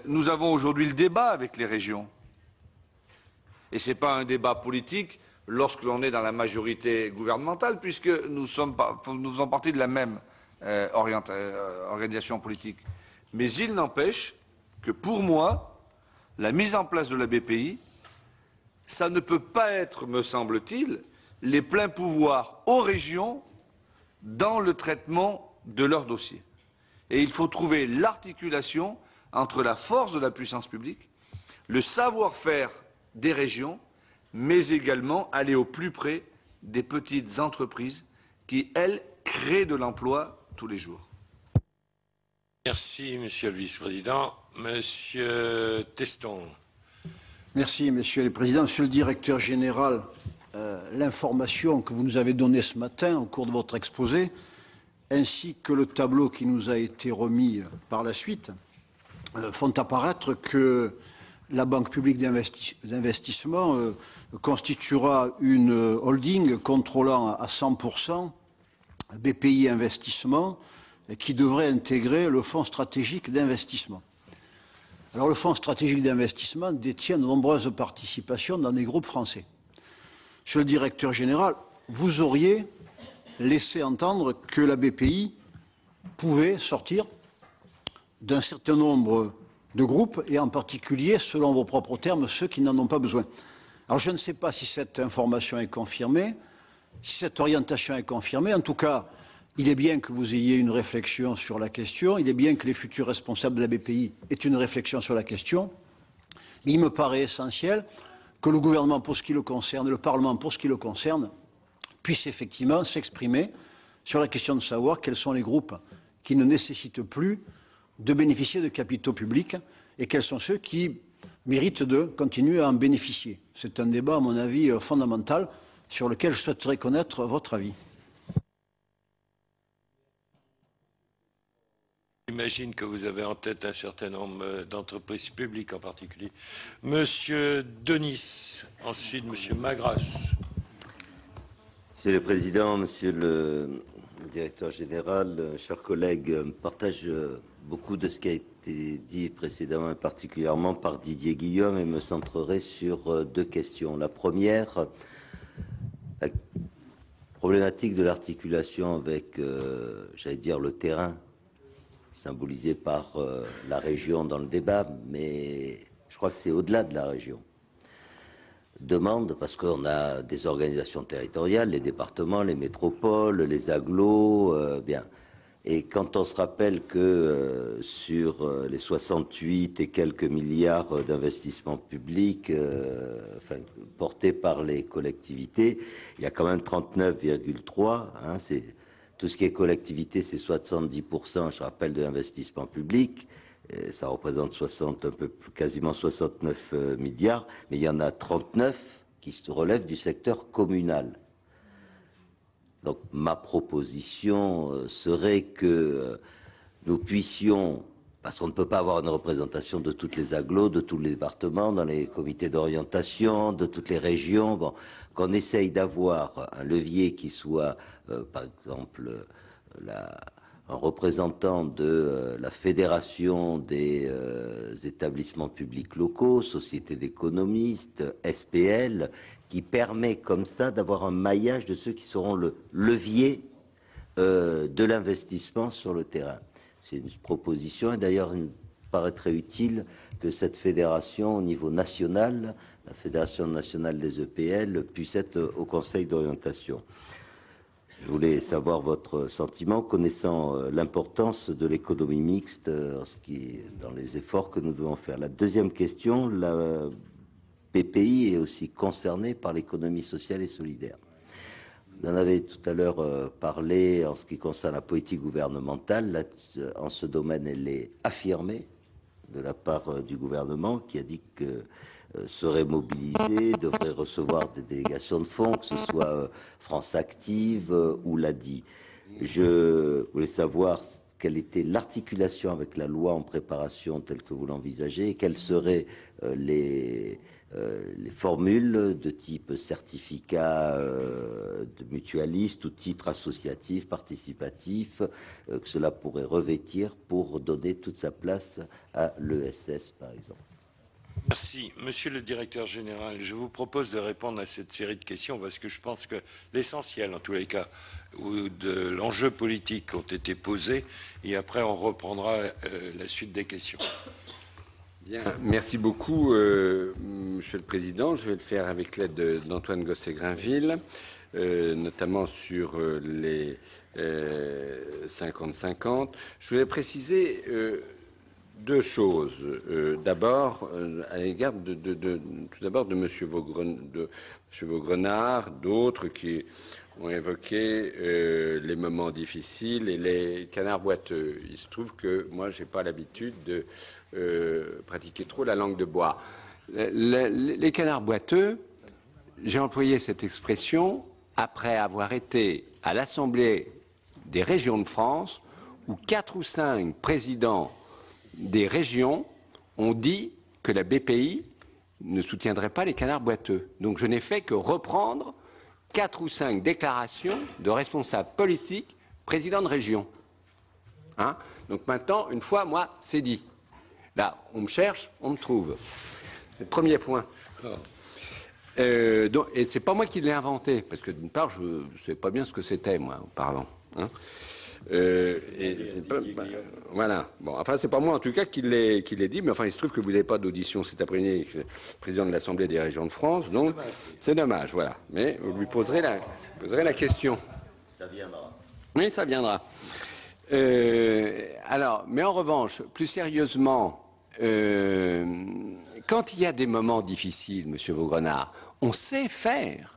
Nous avons aujourd'hui le débat avec les régions. Et ce n'est pas un débat politique lorsque l'on est dans la majorité gouvernementale, puisque nous faisons partie de la même organisation politique. Mais il n'empêche que pour moi, la mise en place de la BPI, ça ne peut pas être, me semble-t-il, les pleins pouvoirs aux régions dans le traitement de leurs dossiers. Et il faut trouver l'articulation entre la force de la puissance publique, le savoir-faire des régions, mais également aller au plus près des petites entreprises qui, elles, créent de l'emploi tous les jours. Merci, Monsieur le Vice-président. Monsieur Teston. Merci, Monsieur le Président. Monsieur le Directeur général, l'information que vous nous avez donnée ce matin au cours de votre exposé, ainsi que le tableau qui nous a été remis par la suite, font apparaître que la Banque publique d'investissement constituera une holding contrôlant à 100% BPI Investissement qui devrait intégrer le Fonds stratégique d'investissement. Alors le Fonds stratégique d'investissement détient de nombreuses participations dans des groupes français. Monsieur le Directeur général, vous auriez laissé entendre que la BPI pouvait sortir d'un certain nombre de groupes, et en particulier, selon vos propres termes, ceux qui n'en ont pas besoin. Alors je ne sais pas si cette information est confirmée, si cette orientation est confirmée. En tout cas, il est bien que vous ayez une réflexion sur la question, il est bien que les futurs responsables de la BPI aient une réflexion sur la question, mais il me paraît essentiel que le gouvernement, pour ce qui le concerne, et le Parlement, pour ce qui le concerne, puisse effectivement s'exprimer sur la question de savoir quels sont les groupes qui ne nécessitent plus de bénéficier de capitaux publics et quels sont ceux qui méritent de continuer à en bénéficier. C'est un débat, à mon avis, fondamental sur lequel je souhaiterais connaître votre avis. j'imagine que vous avez en tête un certain nombre d'entreprises publiques en particulier. Monsieur Denis, ensuite Monsieur Magras. Monsieur le Président, Monsieur le Directeur Général, chers collègues, partage beaucoup de ce qui a été dit précédemment, et particulièrement par Didier Guillaume, et me centrerai sur deux questions. La première, la problématique de l'articulation avec, j'allais dire, le terrain, symbolisé par la région dans le débat, mais je crois que c'est au-delà de la région. Demande, parce qu'on a des organisations territoriales, les départements, les métropoles, les agglos, bien. Et quand on se rappelle que sur les 68 et quelques milliards d'investissements publics portés par les collectivités, il y a quand même 39,3, hein, tout ce qui est collectivité, c'est 70%, je rappelle, de l'investissement public. Ça représente quasiment 69 milliards, mais il y en a 39 qui se relèvent du secteur communal. Donc ma proposition serait que nous puissions, parce qu'on ne peut pas avoir une représentation de toutes les agglos, de tous les départements, dans les comités d'orientation, de toutes les régions, bon, qu'on essaye d'avoir un levier qui soit, par exemple, un représentant de la Fédération des établissements publics locaux, Société d'économistes, SPL, qui permet comme ça d'avoir un maillage de ceux qui seront le levier de l'investissement sur le terrain. C'est une proposition, et d'ailleurs il me paraîtrait utile que cette fédération au niveau national, la Fédération nationale des EPL, puisse être au Conseil d'orientation. Je voulais savoir votre sentiment, connaissant l'importance de l'économie mixte dans les efforts que nous devons faire. La deuxième question, la BPI est aussi concernée par l'économie sociale et solidaire. Vous en avez tout à l'heure parlé en ce qui concerne la politique gouvernementale. Là, en ce domaine, elle est affirmée de la part du gouvernement qui a dit que serait mobilisé, devrait recevoir des délégations de fonds, que ce soit France Active ou l'ADI. Je voulais savoir quelle était l'articulation avec la loi en préparation telle que vous l'envisagez, et quelles seraient les formules de type certificat de mutualiste ou titre associatif, participatif, que cela pourrait revêtir pour donner toute sa place à l'ESS, par exemple. Merci. Monsieur le Directeur Général, je vous propose de répondre à cette série de questions parce que je pense que l'essentiel, en tous les cas, de l'enjeu politique ont été posés et après on reprendra la suite des questions. Bien, merci beaucoup, Monsieur le Président. Je vais le faire avec l'aide d'Antoine Gosset-Grainville, notamment sur les 50-50. Je voulais préciser deux choses. D'abord, à l'égard tout d'abord de M. Vaugrenard, d'autres qui ont évoqué les moments difficiles et les canards boiteux. Il se trouve que moi, je n'ai pas l'habitude de pratiquer trop la langue de bois. Les canards boiteux, j'ai employé cette expression après avoir été à l'Assemblée des régions de France où 4 ou 5 présidents des régions ont dit que la BPI ne soutiendrait pas les canards boiteux. Donc je n'ai fait que reprendre 4 ou 5 déclarations de responsables politiques, présidents de région. Hein? Donc maintenant, une fois, moi, c'est dit. Là, on me cherche, on me trouve. C'est le premier point. Et c'est pas moi qui l'ai inventé, parce que d'une part, je ne sais pas bien ce que c'était, moi, auparavant. Hein? Voilà. Bon, enfin, c'est pas moi en tout cas qui l'ai dit, mais enfin, il se trouve que vous n'avez pas d'audition cet après-midi avec le président de l'Assemblée des régions de France, donc c'est dommage, voilà. Mais vous lui poserez la question. Ça viendra. Oui, ça viendra. Alors, mais en revanche, plus sérieusement, quand il y a des moments difficiles, Monsieur Vaugrenard, on sait faire.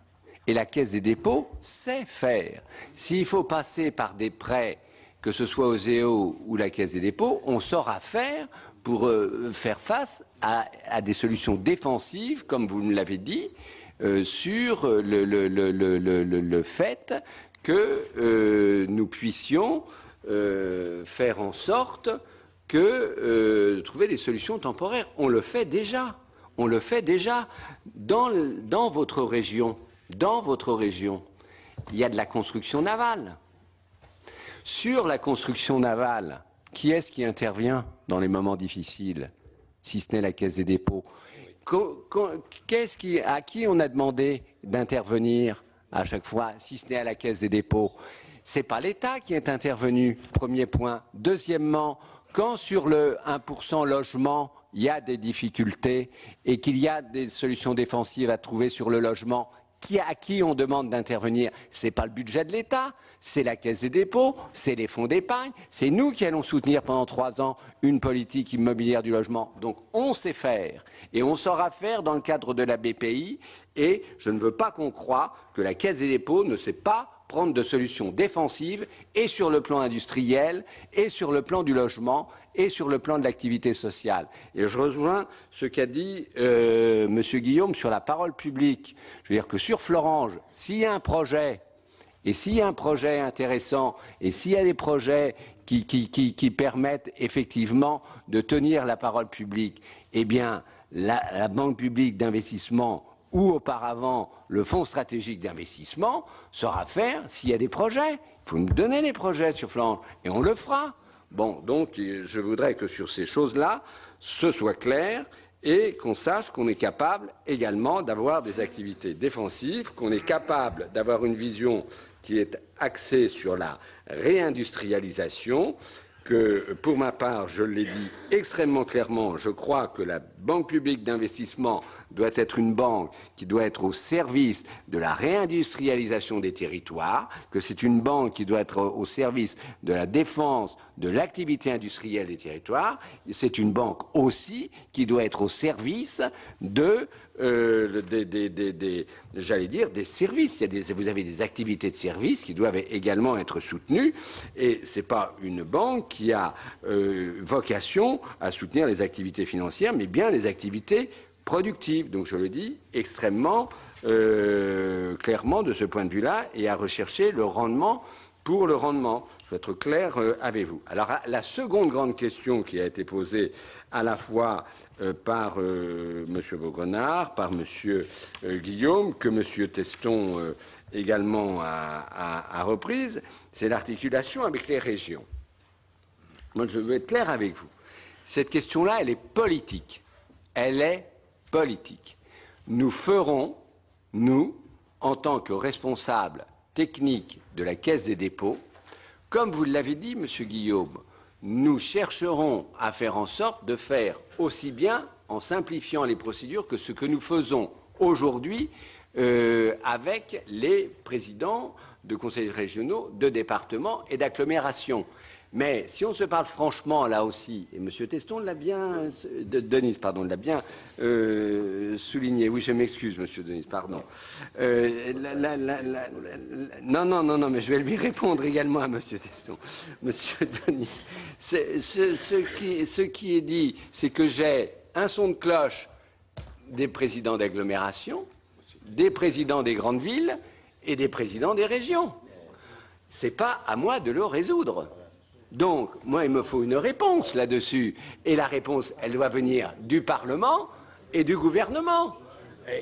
Et la Caisse des dépôts sait faire. S'il faut passer par des prêts, que ce soit aux EO ou la Caisse des dépôts, on saura faire pour faire face à des solutions défensives, comme vous me l'avez dit, sur le fait que nous puissions faire en sorte de trouver des solutions temporaires. On le fait déjà. On le fait déjà. Dans votre région, il y a de la construction navale. Sur la construction navale, qui est-ce qui intervient dans les moments difficiles, si ce n'est la Caisse des dépôts? À qui on a demandé d'intervenir à chaque fois, si ce n'est à la Caisse des dépôts? Ce n'est pas l'État qui est intervenu, premier point. Deuxièmement, quand sur le 1% logement, il y a des difficultés et qu'il y a des solutions défensives à trouver sur le logement, à qui on demande d'intervenir? Ce n'est pas le budget de l'État, c'est la Caisse des dépôts, c'est les fonds d'épargne, c'est nous qui allons soutenir pendant 3 ans une politique immobilière du logement. Donc on sait faire et on saura faire dans le cadre de la BPI, et je ne veux pas qu'on croie que la Caisse des dépôts ne sait pas prendre de solutions défensives, et sur le plan industriel, et sur le plan du logement, et sur le plan de l'activité sociale. Et je rejoins ce qu'a dit M. Guillaume sur la parole publique. Je veux dire que sur Florange, s'il y a un projet, et s'il y a un projet intéressant, et s'il y a des projets qui permettent effectivement de tenir la parole publique, eh bien, la Banque publique d'investissement ou auparavant le Fonds stratégique d'investissement saura faire s'il y a des projets. Il faut nous donner les projets sur Florange, et on le fera. Bon, donc je voudrais que sur ces choses-là, ce soit clair et qu'on sache qu'on est capable également d'avoir des activités défensives, qu'on est capable d'avoir une vision qui est axée sur la réindustrialisation, que pour ma part, je l'ai dit extrêmement clairement, je crois que la Banque publique d'investissement doit être une banque qui doit être au service de la réindustrialisation des territoires, que c'est une banque qui doit être au service de la défense de l'activité industrielle des territoires, et c'est une banque aussi qui doit être au service j'allais dire, des services. Vous avez des activités de services qui doivent également être soutenues, et ce n'est pas une banque qui a vocation à soutenir les activités financières, mais bien les activités productive. Donc je le dis extrêmement clairement de ce point de vue-là, et à rechercher le rendement pour le rendement. Je vais être clair avec vous. Alors la seconde grande question qui a été posée à la fois par M. Vaugrenard, par M. Guillaume, que M. Teston également a reprise, c'est l'articulation avec les régions. Moi, je veux être clair avec vous. Cette question-là, elle est politique. Elle est politique. Nous ferons, nous, en tant que responsables techniques de la Caisse des dépôts, comme vous l'avez dit, Monsieur Guillaume, nous chercherons à faire en sorte de faire aussi bien en simplifiant les procédures que ce que nous faisons aujourd'hui avec les présidents de conseils régionaux, de départements et d'agglomérations. Mais si on se parle franchement, là aussi, et M. Teston l'a bien, Denise, pardon, l'a bien souligné. Oui, je m'excuse, M. Denise, pardon. Non, mais je vais lui répondre également à M. Teston. M. Denise, ce qui est dit, c'est que j'ai un son de cloche des présidents d'agglomération, des présidents des grandes villes et des présidents des régions. Ce n'est pas à moi de le résoudre. Donc, moi, il me faut une réponse là-dessus. Et la réponse, elle doit venir du Parlement et du gouvernement.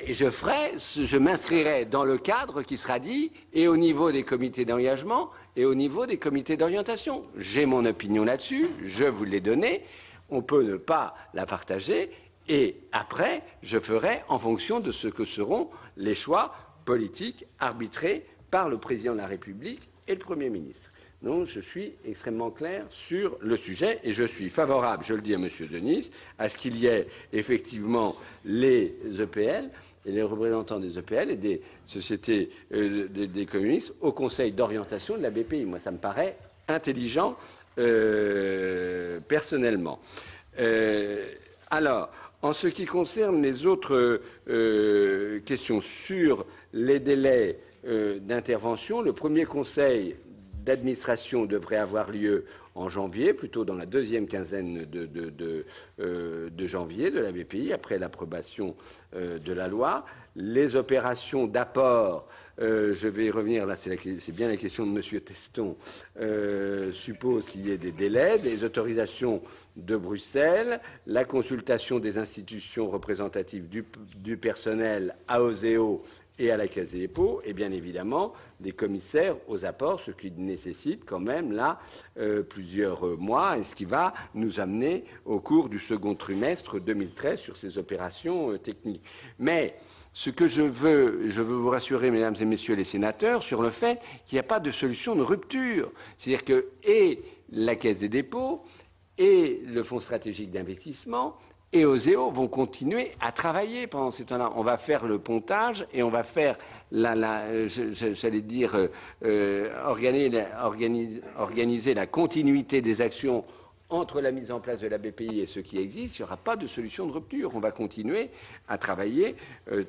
Et je m'inscrirai dans le cadre qui sera dit, et au niveau des comités d'engagement et au niveau des comités d'orientation. J'ai mon opinion là-dessus, je vous l'ai donnée, on peut ne pas la partager, et après, je ferai en fonction de ce que seront les choix politiques arbitrés par le Président de la République et le Premier ministre. Donc, je suis extrêmement clair sur le sujet, et je suis favorable, je le dis à M. Denis, à ce qu'il y ait effectivement les EPL et les représentants des EPL et des sociétés des communistes au Conseil d'orientation de la BPI. Moi, ça me paraît intelligent personnellement. Alors, en ce qui concerne les autres questions sur les délais d'intervention, le premier conseil d'administration devrait avoir lieu en janvier, plutôt dans la deuxième quinzaine de janvier de la BPI, après l'approbation de la loi. Les opérations d'apport, je vais y revenir, là c'est bien la question de M. Teston, suppose qu'il y ait des délais, des autorisations de Bruxelles, la consultation des institutions représentatives du personnel à OSEO et à la Caisse des dépôts, et bien évidemment des commissaires aux apports, ce qui nécessite quand même là plusieurs mois, et ce qui va nous amener au cours du second trimestre 2013 sur ces opérations techniques. Mais ce que je veux vous rassurer, mesdames et messieurs les sénateurs, sur le fait qu'il n'y a pas de solution de rupture. C'est-à-dire que et la Caisse des dépôts et le Fonds stratégique d'investissement et OSEO vont continuer à travailler pendant ces temps-là. On va faire le pontage et on va faire j'allais dire, organiser la continuité des actions entre la mise en place de la BPI et ce qui existe. Il n'y aura pas de solution de rupture. On va continuer à travailler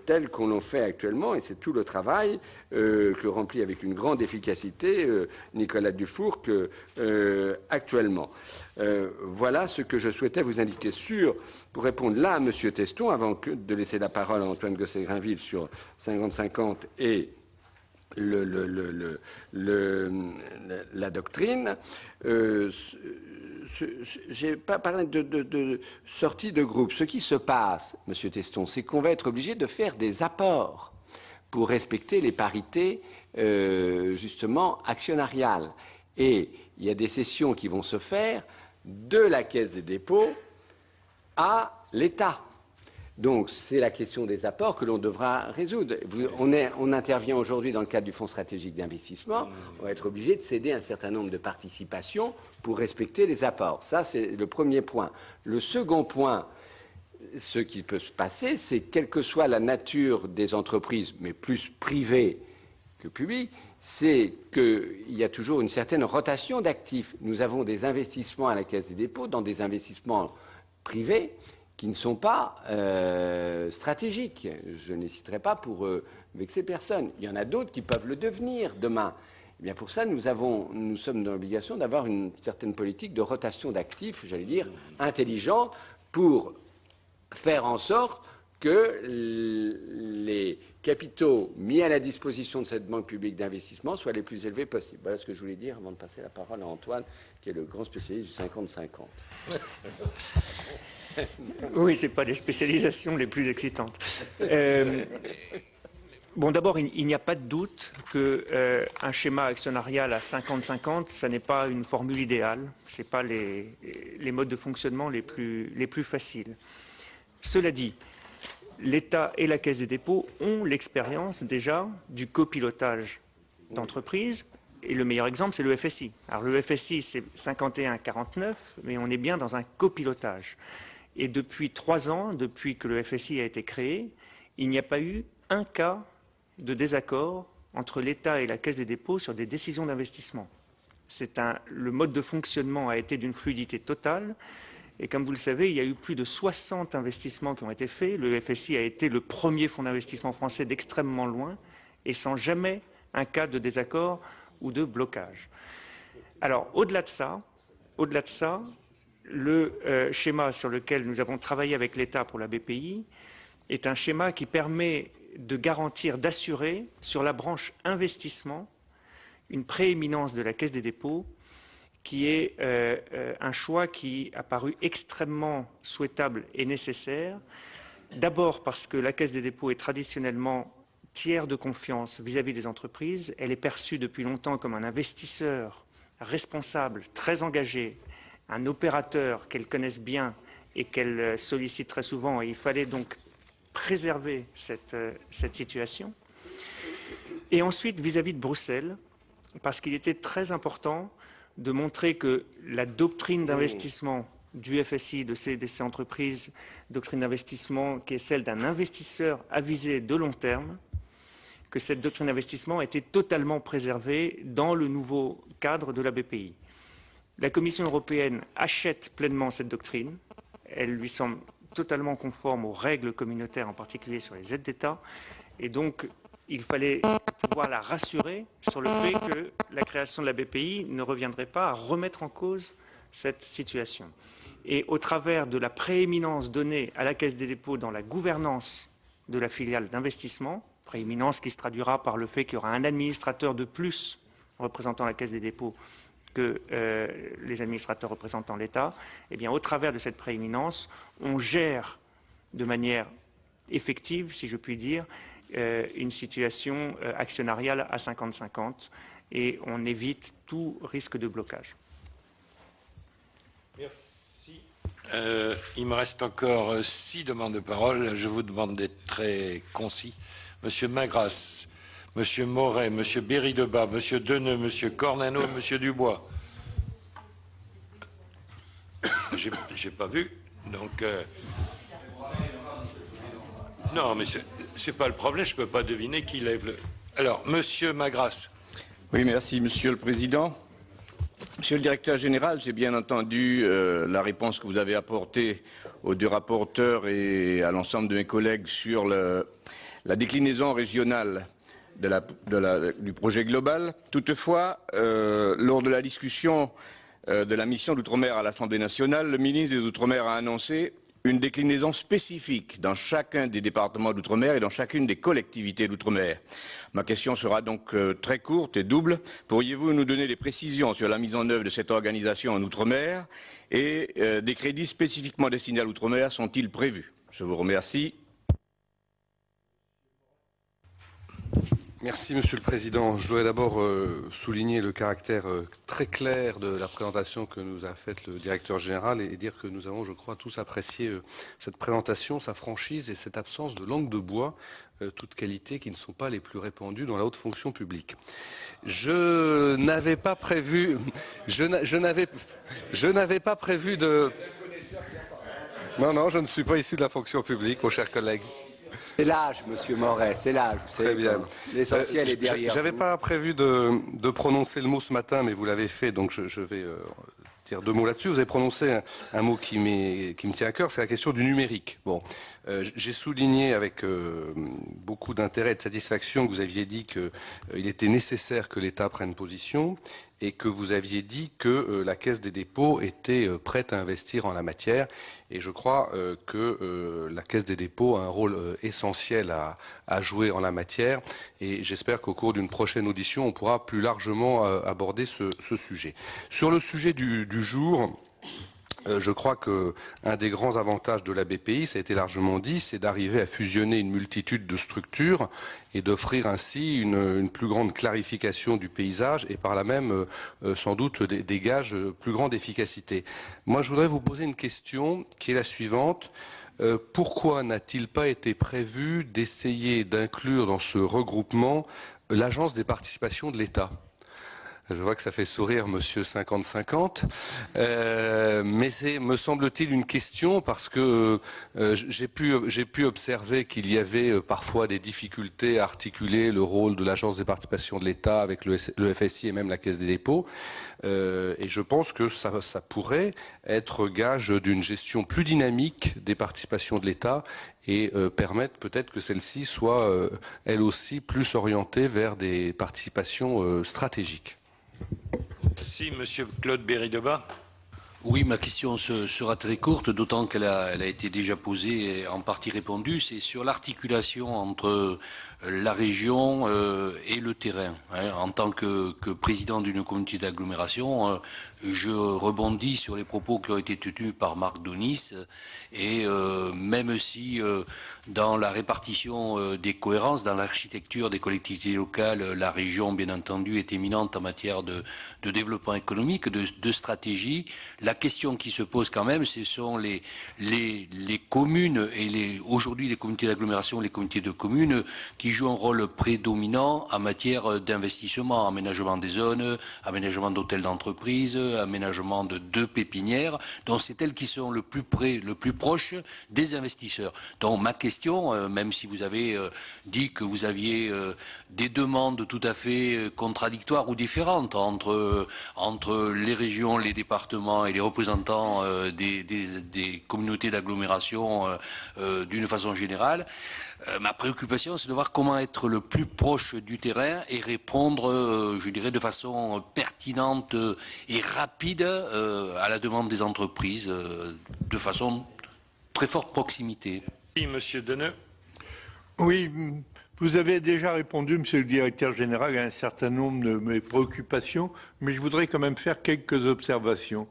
tel qu'on le fait actuellement, et c'est tout le travail que remplit avec une grande efficacité Nicolas Dufourcq actuellement. Voilà ce que je souhaitais vous indiquer pour répondre là à M. Teston, avant de laisser la parole à Antoine Gosset-Grainville sur 50-50 et la doctrine. Je n'ai pas parlé de sortie de groupe. Ce qui se passe, M. Teston, c'est qu'on va être obligé de faire des apports pour respecter les parités, justement, actionnariales. Et il y a des cessions qui vont se faire de la Caisse des dépôts à l'État. Donc, c'est la question des apports que l'on devra résoudre. On intervient aujourd'hui dans le cadre du Fonds stratégique d'investissement. On va être obligé de céder un certain nombre de participations pour respecter les apports. Ça, c'est le premier point. Le second point, ce qui peut se passer, c'est quelle que soit la nature des entreprises, mais plus privées que publiques, c'est qu'il y a toujours une certaine rotation d'actifs. Nous avons des investissements à la Caisse des dépôts dans des investissements privés qui ne sont pas stratégiques. Je ne les citerai pas pour vexer personne. Il y en a d'autres qui peuvent le devenir demain. Eh bien pour ça, nous sommes dans l'obligation d'avoir une certaine politique de rotation d'actifs, j'allais dire, intelligente, pour faire en sorte que les capitaux mis à la disposition de cette banque publique d'investissement soient les plus élevés possibles. Voilà ce que je voulais dire avant de passer la parole à Antoine, qui est le grand spécialiste du 50-50. Oui, ce n'est pas les spécialisations les plus excitantes. Bon, d'abord, il n'y a pas de doute qu'un schéma actionnarial à 50-50, ça n'est pas une formule idéale. Ce n'est pas les modes de fonctionnement les plus faciles. Cela dit, l'État et la Caisse des dépôts ont l'expérience déjà du copilotage d'entreprise. Et le meilleur exemple, c'est le FSI. Alors le FSI, c'est 51-49, mais on est bien dans un copilotage. Et depuis 3 ans, depuis que le FSI a été créé, il n'y a pas eu un cas de désaccord entre l'État et la Caisse des dépôts sur des décisions d'investissement. Le mode de fonctionnement a été d'une fluidité totale. Et comme vous le savez, il y a eu plus de 60 investissements qui ont été faits. Le FSI a été le premier fonds d'investissement français d'extrêmement loin et sans jamais un cas de désaccord ou de blocage. Alors, au-delà de ça, le schéma sur lequel nous avons travaillé avec l'État pour la BPI est un schéma qui permet de garantir, d'assurer sur la branche investissement une prééminence de la Caisse des dépôts qui est un choix qui a paru extrêmement souhaitable et nécessaire. D'abord parce que la Caisse des dépôts est traditionnellement tiers de confiance vis-à-vis des entreprises. Elle est perçue depuis longtemps comme un investisseur responsable, très engagé, un opérateur qu'elle connaisse bien et qu'elle sollicite très souvent. Et il fallait donc préserver cette situation. Et ensuite, vis-à-vis de Bruxelles, parce qu'il était très important de montrer que la doctrine d'investissement du FSI, de ces entreprises, doctrine d'investissement qui est celle d'un investisseur avisé de long terme, que cette doctrine d'investissement était totalement préservée dans le nouveau cadre de la BPI. La Commission européenne achète pleinement cette doctrine. Elle lui semble totalement conforme aux règles communautaires, en particulier sur les aides d'État. Et donc, il fallait pouvoir la rassurer sur le fait que la création de la BPI ne reviendrait pas à remettre en cause cette situation. Et au travers de la prééminence donnée à la Caisse des dépôts dans la gouvernance de la filiale d'investissement, prééminence qui se traduira par le fait qu'il y aura un administrateur de plus représentant la Caisse des dépôts que les administrateurs représentant l'État, eh bien, au travers de cette prééminence, on gère de manière effective, si je puis dire, une situation actionnariale à 50-50 et on évite tout risque de blocage. Merci. Il me reste encore 6 demandes de parole. Je vous demande d'être très concis. Monsieur Magras, Monsieur Moret, Monsieur Berry-Debat, Monsieur Deneux, Monsieur Cornano, Monsieur Dubois. J'ai pas vu. Donc, non, mais c'est pas le problème. Je peux pas deviner qui lève le. Alors, Monsieur Magras. Oui, merci, Monsieur le Président. Monsieur le Directeur Général, j'ai bien entendu la réponse que vous avez apportée aux 2 rapporteurs et à l'ensemble de mes collègues sur la déclinaison régionale du projet global. Toutefois, lors de la discussion de la mission d'outre-mer à l'Assemblée nationale, le ministre des Outre-mer a annoncé une déclinaison spécifique dans chacun des départements d'outre-mer et dans chacune des collectivités d'outre-mer. Ma question sera donc très courte et double. Pourriez-vous nous donner des précisions sur la mise en œuvre de cette organisation en outre-mer et des crédits spécifiquement destinés à l'outre-mer sont-ils prévus? Je vous remercie. Merci, Monsieur le Président. Je voudrais d'abord souligner le caractère très clair de la présentation que nous a faite le Directeur Général et dire que nous avons, je crois, tous apprécié cette présentation, sa franchise et cette absence de langue de bois, toutes qualités qui ne sont pas les plus répandues dans la haute fonction publique. Je n'avais pas prévu, je n'avais pas prévu de... Non, je ne suis pas issu de la fonction publique, mon cher collègue. C'est l'âge, Monsieur Moret, c'est l'âge. Très bien. L'essentiel est derrière. J'avais pas prévu de prononcer le mot ce matin, mais vous l'avez fait, donc je vais dire 2 mots là-dessus. Vous avez prononcé un mot qui me tient à cœur, c'est la question du numérique. Bon, j'ai souligné avec beaucoup d'intérêt et de satisfaction que vous aviez dit qu'il était nécessaire que l'État prenne position et que vous aviez dit que la Caisse des dépôts était prête à investir en la matière. Et je crois que la Caisse des dépôts a un rôle essentiel à jouer en la matière. Et j'espère qu'au cours d'une prochaine audition, on pourra plus largement aborder ce sujet. Sur le sujet du jour, je crois qu'un des grands avantages de la BPI, ça a été largement dit, c'est d'arriver à fusionner une multitude de structures et d'offrir ainsi une plus grande clarification du paysage et par là même sans doute des gages plus grande efficacité. Moi, je voudrais vous poser une question qui est la suivante. Pourquoi n'a-t-il pas été prévu d'essayer d'inclure dans ce regroupement l'Agence des participations de l'État ? Je vois que ça fait sourire Monsieur 50-50, mais c'est, me semble-t-il, une question parce que j'ai pu observer qu'il y avait parfois des difficultés à articuler le rôle de l'Agence des participations de l'État avec le FSI et même la Caisse des dépôts, et je pense que ça pourrait être gage d'une gestion plus dynamique des participations de l'État et permettre peut-être que celle-ci soit elle aussi plus orientée vers des participations stratégiques. Merci, Monsieur Claude Berry-Debat. Oui, ma question sera très courte, d'autant qu'elle a été déjà posée et en partie répondue. C'est sur l'articulation entre la région et le terrain. En tant que président d'une communauté d'agglomération, je rebondis sur les propos qui ont été tenus par Marc Daunis et même si dans la répartition des cohérences, dans l'architecture des collectivités locales, la région, bien entendu, est éminente en matière de développement économique, de stratégie. La question qui se pose quand même, ce sont les communes et aujourd'hui les communautés d'agglomération, les communautés de communes qui jouent un rôle prédominant en matière d'investissement, aménagement des zones, aménagement d'hôtels d'entreprise, aménagement de pépinières. Donc c'est elles qui sont le plus proche des investisseurs. Donc ma question, même si vous avez dit que vous aviez des demandes tout à fait contradictoires ou différentes entre les régions, les départements et les représentants des communautés d'agglomération d'une façon générale. Ma préoccupation, c'est de voir comment être le plus proche du terrain et répondre, je dirais, de façon pertinente et rapide à la demande des entreprises, de façon très forte proximité. Oui, Monsieur Deneux. Oui, vous avez déjà répondu, Monsieur le Directeur Général, à un certain nombre de mes préoccupations, mais je voudrais quand même faire quelques observations.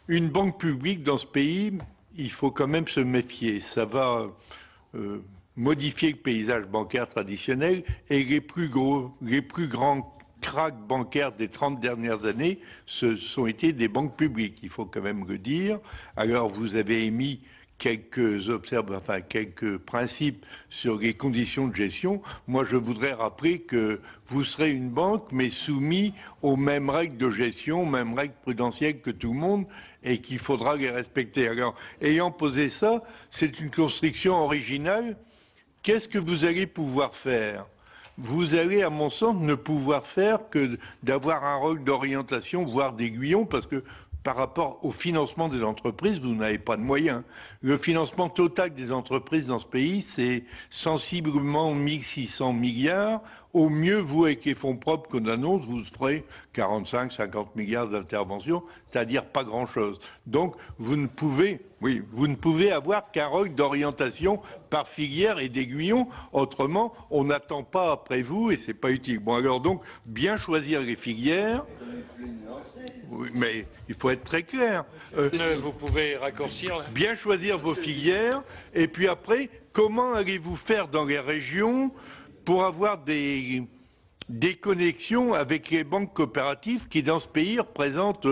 Une banque publique dans ce pays, il faut quand même se méfier. Ça va modifier le paysage bancaire traditionnel et les plus grands cracks bancaires des 30 dernières années, ce sont été des banques publiques, il faut quand même le dire. Alors vous avez émis quelques principes sur les conditions de gestion. Moi, je voudrais rappeler que vous serez une banque, mais soumis aux mêmes règles de gestion, aux mêmes règles prudentielles que tout le monde, et qu'il faudra les respecter. Alors, ayant posé ça, c'est une construction originale. Qu'est-ce que vous allez pouvoir faire ? Vous allez, à mon sens, ne pouvoir faire que d'avoir un rôle d'orientation, voire d'aiguillon, parce que par rapport au financement des entreprises, vous n'avez pas de moyens. Le financement total des entreprises dans ce pays, c'est sensiblement 1600 milliards. Au mieux, vous, avec les fonds propres qu'on annonce, vous ferez 45, 50 milliards d'interventions, c'est-à-dire pas grand-chose. Donc, vous ne pouvez avoir qu'un rôle d'orientation par filière et d'aiguillon. Autrement, on n'attend pas après vous et c'est pas utile. Bon, alors donc, bien choisir les filières. Oui, mais il faut être très clair. Vous pouvez raccourcir là. Bien choisir vos filières. Et puis après, comment allez-vous faire dans les régions pour avoir des connexions avec les banques coopératives qui, dans ce pays, représentent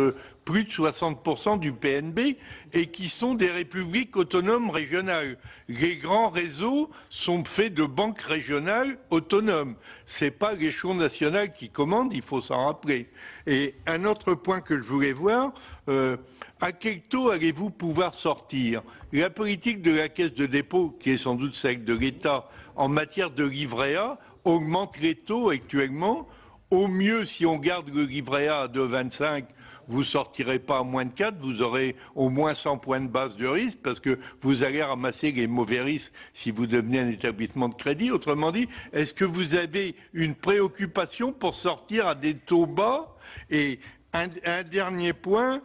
plus de 60% du PNB et qui sont des républiques autonomes régionales. Les grands réseaux sont faits de banques régionales autonomes. C'est pas l'échelon national qui commande, il faut s'en rappeler. Et un autre point que je voulais voir, à quel taux allez-vous pouvoir sortir? La politique de la Caisse de dépôt, qui est sans doute celle de l'État en matière de livret A, augmente les taux actuellement. Au mieux, si on garde le livret A à 2,25, vous sortirez pas à moins de 4, vous aurez au moins 100 points de base de risque parce que vous allez ramasser les mauvais risques si vous devenez un établissement de crédit. Autrement dit, est-ce que vous avez une préoccupation pour sortir à des taux bas? Et un dernier point,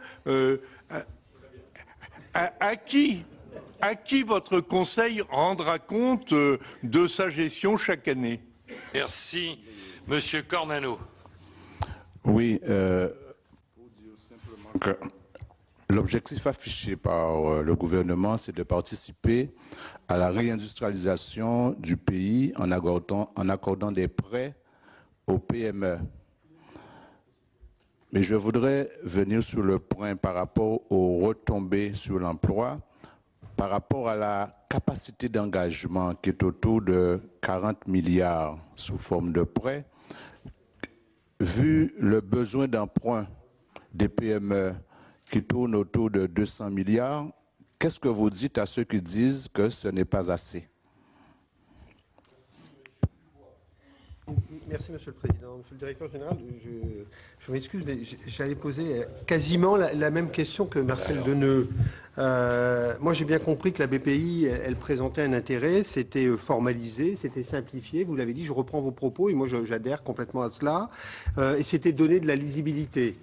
à qui votre conseil rendra compte de sa gestion chaque année? Merci. Monsieur Cornano. Oui, pour dire simplement que l'objectif affiché par le gouvernement, c'est de participer à la réindustrialisation du pays en accordant des prêts aux PME. Mais je voudrais venir sur le point par rapport aux retombées sur l'emploi, par rapport à la capacité d'engagement qui est autour de 40 milliards sous forme de prêts. Vu le besoin d'emprunt des PME qui tourne autour de 200 milliards, qu'est-ce que vous dites à ceux qui disent que ce n'est pas assez? Merci, Monsieur le Président. Monsieur le Directeur Général, je m'excuse, mais j'allais poser quasiment la même question que Marcel Deneux. Moi, j'ai bien compris que la BPI, elle présentait un intérêt, c'était formalisé, c'était simplifié. Vous l'avez dit, je reprends vos propos et moi, j'adhère complètement à cela. Et c'était donner de la lisibilité.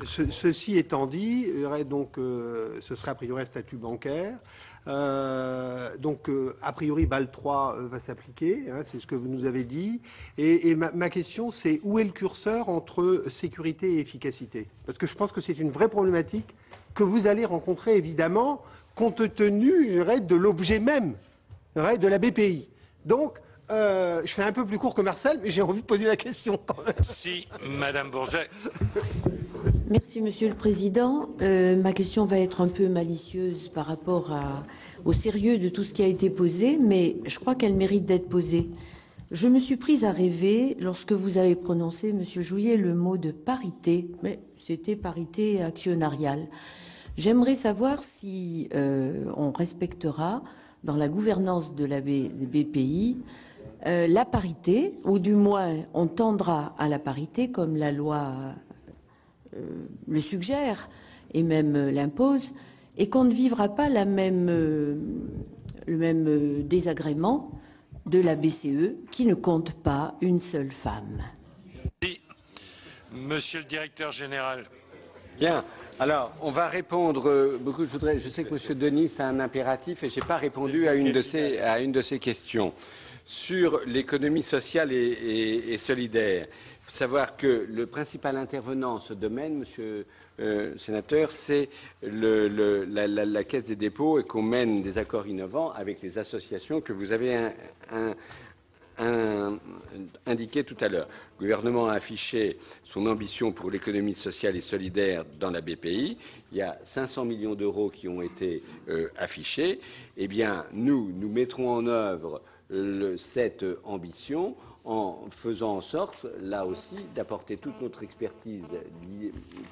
Ceci étant dit, donc, ce serait a priori un statut bancaire. Donc, a priori, BAL 3 va s'appliquer, hein, c'est ce que vous nous avez dit. Et ma question, c'est où est le curseur entre sécurité et efficacité? Parce que je pense que c'est une vraie problématique que vous allez rencontrer, évidemment, compte tenu, je dirais, de l'objet même, je dirais, de la BPI. Donc, je fais un peu plus court que Marcel, mais j'ai envie de poser la question quand même. Si, Madame Bourget. Merci, Monsieur le Président. Ma question va être un peu malicieuse par rapport au sérieux de tout ce qui a été posé, mais je crois qu'elle mérite d'être posée. Je me suis prise à rêver lorsque vous avez prononcé, Monsieur Jouyet, le mot de parité, mais c'était parité actionnariale. J'aimerais savoir si on respectera dans la gouvernance de la BPI la parité, ou du moins on tendra à la parité comme la loi le suggère, et même l'impose, et qu'on ne vivra pas le même désagrément de la BCE qui ne compte pas une seule femme. Merci. Monsieur le directeur général. Bien. Alors, on va répondre beaucoup. Je sais que M. Denis a un impératif et je n'ai pas répondu à une de ces questions. Sur l'économie sociale et solidaire, il faut savoir que le principal intervenant en ce domaine, Monsieur le sénateur, c'est la Caisse des dépôts et qu'on mène des accords innovants avec les associations que vous avez indiqué tout à l'heure. Le gouvernement a affiché son ambition pour l'économie sociale et solidaire dans la BPI. Il y a 500 millions d'euros qui ont été affichés. Eh bien, nous mettrons en œuvre cette ambition en faisant en sorte, là aussi, d'apporter toute notre expertise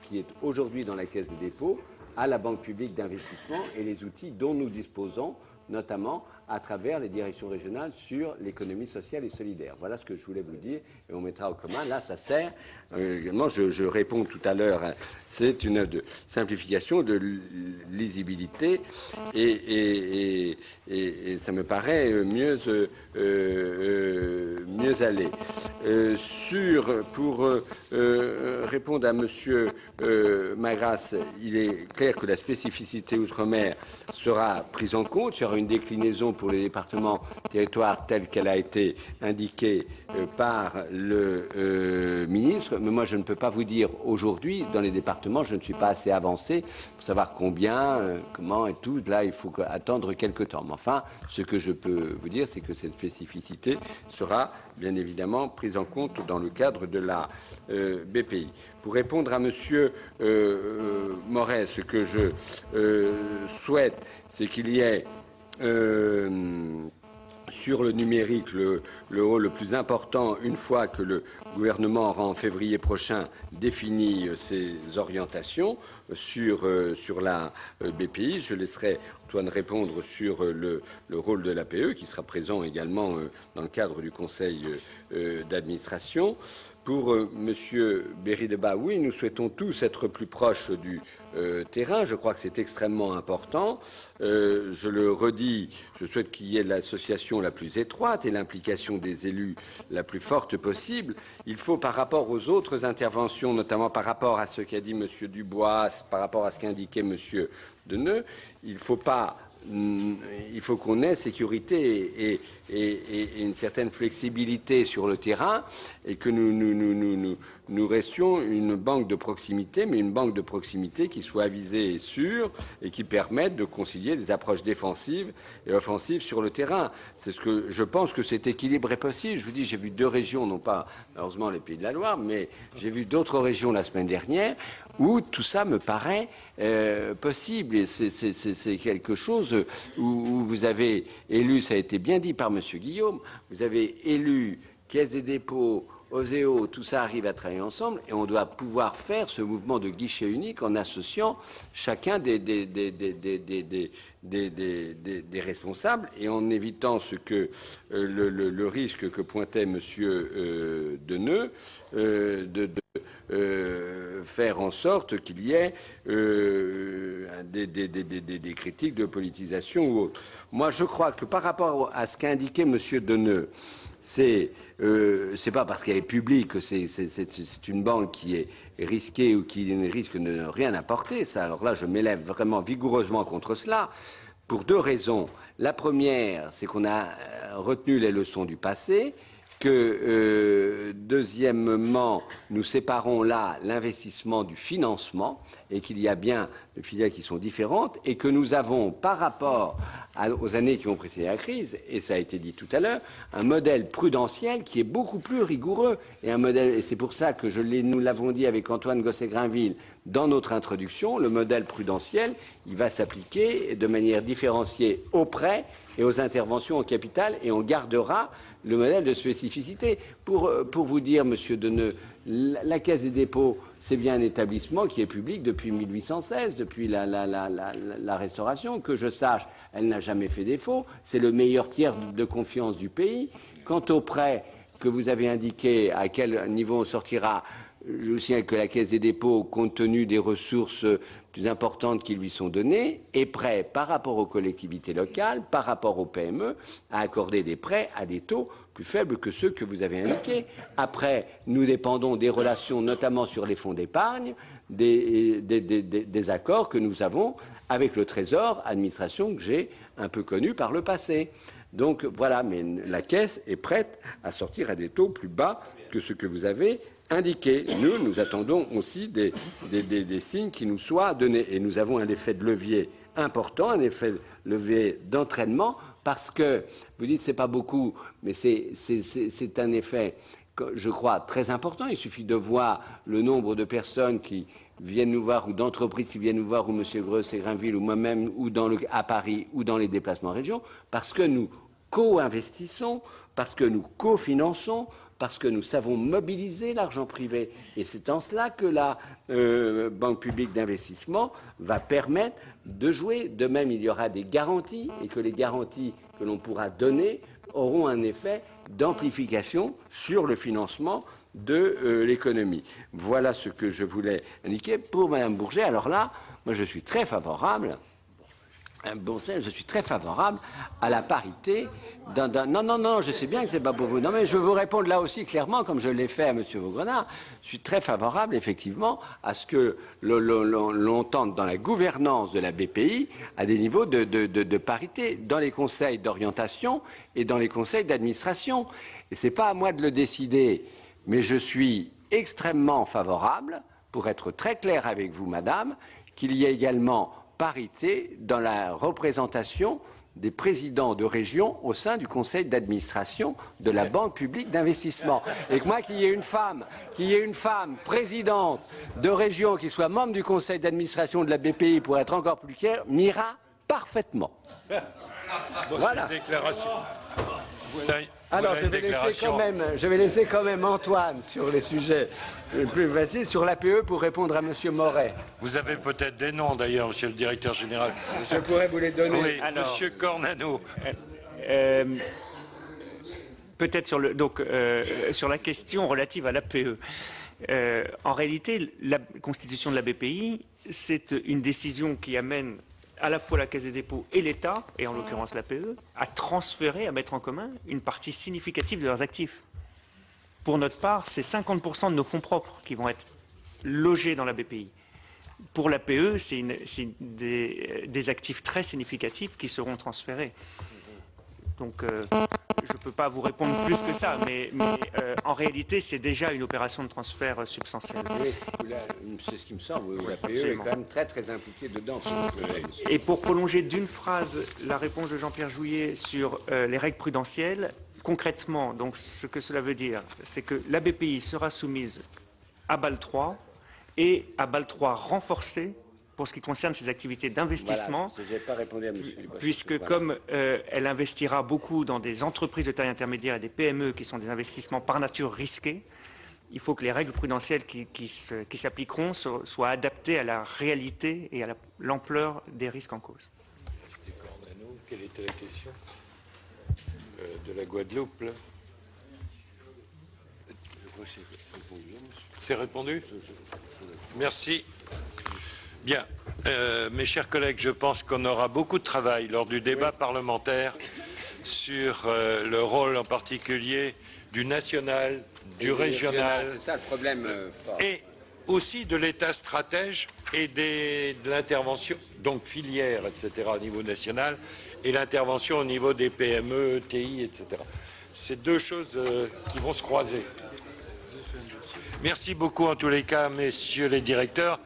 qui est aujourd'hui dans la Caisse des dépôts à la Banque publique d'investissement et les outils dont nous disposons, notamment à travers les directions régionales sur l'économie sociale et solidaire. Voilà ce que je voulais vous dire et on mettra au commun. Là, ça sert. Également, je réponds tout à l'heure, c'est une de simplification, de lisibilité et ça me paraît mieux aller. Pour répondre à Monsieur Magras, il est clair que la spécificité outre-mer sera prise en compte. Il y aura une déclinaison pour les départements territoires telle qu'elle a été indiquée par le ministre. Mais moi, je ne peux pas vous dire aujourd'hui, dans les départements, je ne suis pas assez avancé pour savoir combien, comment et tout. Là, il faut attendre quelques temps. Mais enfin, ce que je peux vous dire, c'est que cette spécificité sera bien évidemment prise en compte dans le cadre de la BPI. Pour répondre à Monsieur Moret, ce que je souhaite, c'est qu'il y ait sur le numérique le rôle le plus important une fois que le gouvernement aura en février prochain défini ses orientations sur la BPI. Je laisserai Antoine répondre sur le rôle de l'APE qui sera présent également dans le cadre du conseil d'administration. Pour Monsieur Berry-Debat, oui, nous souhaitons tous être plus proches du terrain. Je crois que c'est extrêmement important. Je le redis, je souhaite qu'il y ait l'association la plus étroite et l'implication des élus la plus forte possible. Il faut, par rapport aux autres interventions, notamment par rapport à ce qu'a dit Monsieur Dubois, par rapport à ce qu'indiquait Monsieur Deneux, il faut qu'on ait sécurité et une certaine flexibilité sur le terrain et que nous restions une banque de proximité, mais une banque de proximité qui soit avisée et sûre et qui permette de concilier des approches défensives et offensives sur le terrain. C'est ce que je pense que cet équilibre est possible. Je vous dis, j'ai vu 2 régions, non pas malheureusement les Pays de la Loire, mais j'ai vu d'autres régions la semaine dernière où tout ça me paraît possible. Et c'est quelque chose où vous avez élu, ça a été bien dit par M. Guillaume, vous avez élu Caisse des dépôts, OSEO, tout ça arrive à travailler ensemble et on doit pouvoir faire ce mouvement de guichet unique en associant chacun des responsables et en évitant ce que le risque que pointait M. Deneux faire en sorte qu'il y ait des critiques de politisation ou autre. Moi, je crois que par rapport à ce qu'a indiqué M. Deneux, c'est pas parce qu'elle est publique que c'est une banque qui est risquée ou qui risque de ne rien apporter. Ça, alors là, je m'élève vraiment vigoureusement contre cela pour 2 raisons. La première, c'est qu'on a retenu les leçons du passé. Que, deuxièmement, nous séparons là l'investissement du financement et qu'il y a bien des filiales qui sont différentes et que nous avons, par rapport aux années qui ont précédé la crise, et ça a été dit tout à l'heure, un modèle prudentiel qui est beaucoup plus rigoureux. Et c'est pour ça que nous l'avons dit avec Antoine Gosset-Grainville dans notre introduction, le modèle prudentiel, il va s'appliquer de manière différenciée aux prêts et aux interventions en capital et on gardera le modèle de spécificité. Pour vous dire, Monsieur Deneux, la Caisse des dépôts, c'est bien un établissement qui est public depuis 1816, depuis la Restauration. Que je sache, elle n'a jamais fait défaut. C'est le meilleur tiers de confiance du pays. Quant aux prêts que vous avez indiqués, à quel niveau on sortira, je vous signale que la Caisse des dépôts, compte tenu des ressources plus importantes qui lui sont données, est prêt, par rapport aux collectivités locales, par rapport aux PME, à accorder des prêts à des taux plus faibles que ceux que vous avez indiqués. Après, nous dépendons des relations, notamment sur les fonds d'épargne, des accords que nous avons avec le Trésor, administration que j'ai un peu connue par le passé. Donc voilà, mais la Caisse est prête à sortir à des taux plus bas que ce que vous avez indiqué. Nous attendons aussi des signes qui nous soient donnés. Et nous avons un effet de levier important, un effet de levier d'entraînement, parce que, vous dites c'est pas beaucoup, mais c'est un effet, je crois, très important. Il suffit de voir le nombre de personnes qui viennent nous voir, ou d'entreprises qui viennent nous voir, ou M. Greuss et Grainville, ou moi-même, ou à Paris, ou dans les déplacements en région, parce que nous co-investissons, parce que nous cofinançons, parce que nous savons mobiliser l'argent privé. Et c'est en cela que la Banque publique d'investissement va permettre de jouer. De même, il y aura des garanties, et que les garanties que l'on pourra donner auront un effet d'amplification sur le financement de l'économie. Voilà ce que je voulais indiquer. Pour Mme Bourget, alors là, moi je suis très favorable. Je suis très favorable à la parité. Non, je sais bien que c'est pas pour vous. Non, mais je veux vous répondre là aussi clairement, comme je l'ai fait à M. Vaugrenard. Je suis très favorable, effectivement, à ce que l'on tente dans la gouvernance de la BPI à des niveaux de parité dans les conseils d'orientation et dans les conseils d'administration. Et ce n'est pas à moi de le décider, mais je suis extrêmement favorable, pour être très clair avec vous, madame, qu'il y ait également parité dans la représentation des présidents de région au sein du conseil d'administration de la Banque publique d'investissement. Et que moi, qu'il y ait une femme présidente de région qui soit membre du conseil d'administration de la BPI, pour être encore plus clair, m'ira parfaitement. Voilà. Déclaration. Alors, je vais laisser quand même Antoine sur les sujets les plus faciles, sur l'APE, pour répondre à M. Moret. Vous avez peut-être des noms, d'ailleurs, Monsieur le Directeur Général. Je pourrais vous les donner. Oui, Monsieur Cornano. Peut-être sur la question relative à l'APE. En réalité, la constitution de la BPI, c'est une décision qui amène à la fois la Caisse des dépôts et l'État, et en l'occurrence l'APE, à transférer, à mettre en commun une partie significative de leurs actifs. Pour notre part, c'est 50% de nos fonds propres qui vont être logés dans la BPI. Pour l'APE, c'est des actifs très significatifs qui seront transférés. Donc, je ne peux pas vous répondre plus que ça, mais en réalité, c'est déjà une opération de transfert substantielle. Oui, c'est ce qui me semble. L'APE est quand même très, très impliquée dedans. Et pour prolonger d'une phrase la réponse de Jean-Pierre Jouyet sur les règles prudentielles, concrètement, donc, ce que cela veut dire, c'est que la BPI sera soumise à Bâle III et à Bâle III renforcé pour ce qui concerne ses activités d'investissement, puisque comme elle investira beaucoup dans des entreprises de taille intermédiaire et des PME qui sont des investissements par nature risqués, il faut que les règles prudentielles qui s'appliqueront soient adaptées à la réalité et à l'ampleur des risques en cause. Quelle était la question de la Guadeloupe là. C'est répondu. Merci. Bien. Mes chers collègues, je pense qu'on aura beaucoup de travail lors du débat parlementaire sur le rôle en particulier du national, du régional, c'est ça le problème fort. Et aussi de l'État stratège et de l'intervention, donc filière, etc. au niveau national, et l'intervention au niveau des PME, TI, etc. C'est deux choses qui vont se croiser. Merci beaucoup en tous les cas, messieurs les directeurs,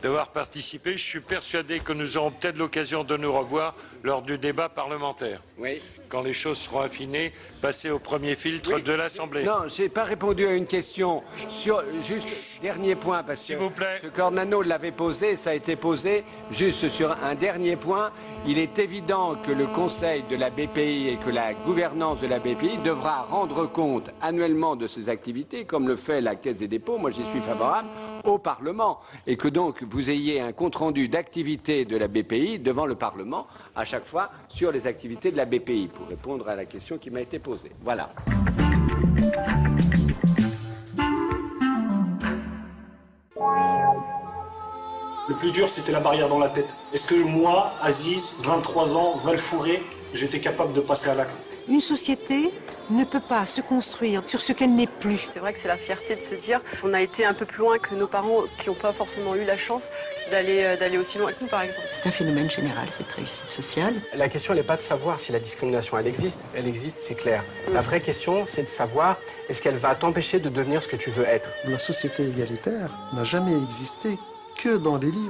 d'avoir participé. Je suis persuadé que nous aurons peut-être l'occasion de nous revoir lors du débat parlementaire. Oui. Quand les choses seront affinées, passer au premier filtre de l'Assemblée. Non, je n'ai pas répondu à une question. Juste dernier point, parce que ce Cornano l'avait posé, ça a été posé. Juste sur un dernier point, il est évident que le Conseil de la BPI et que la gouvernance de la BPI devra rendre compte annuellement de ses activités, comme le fait la Caisse des dépôts, moi j'y suis favorable, au Parlement. Et que donc vous ayez un compte-rendu d'activité de la BPI devant le Parlement, à chaque fois, sur les activités de la BPI, pour répondre à la question qui m'a été posée. Voilà. Le plus dur, c'était la barrière dans la tête. Est-ce que moi, Aziz, 23 ans, Valfouré, j'étais capable de passer à l'acte? Une société ne peut pas se construire sur ce qu'elle n'est plus. C'est vrai que c'est la fierté de se dire on a été un peu plus loin que nos parents qui n'ont pas forcément eu la chance d'aller aussi loin que nous, par exemple. C'est un phénomène général, cette réussite sociale. La question n'est pas de savoir si la discrimination, elle existe, c'est clair. La vraie question, c'est de savoir est-ce qu'elle va t'empêcher de devenir ce que tu veux être. La société égalitaire n'a jamais existé que dans les livres.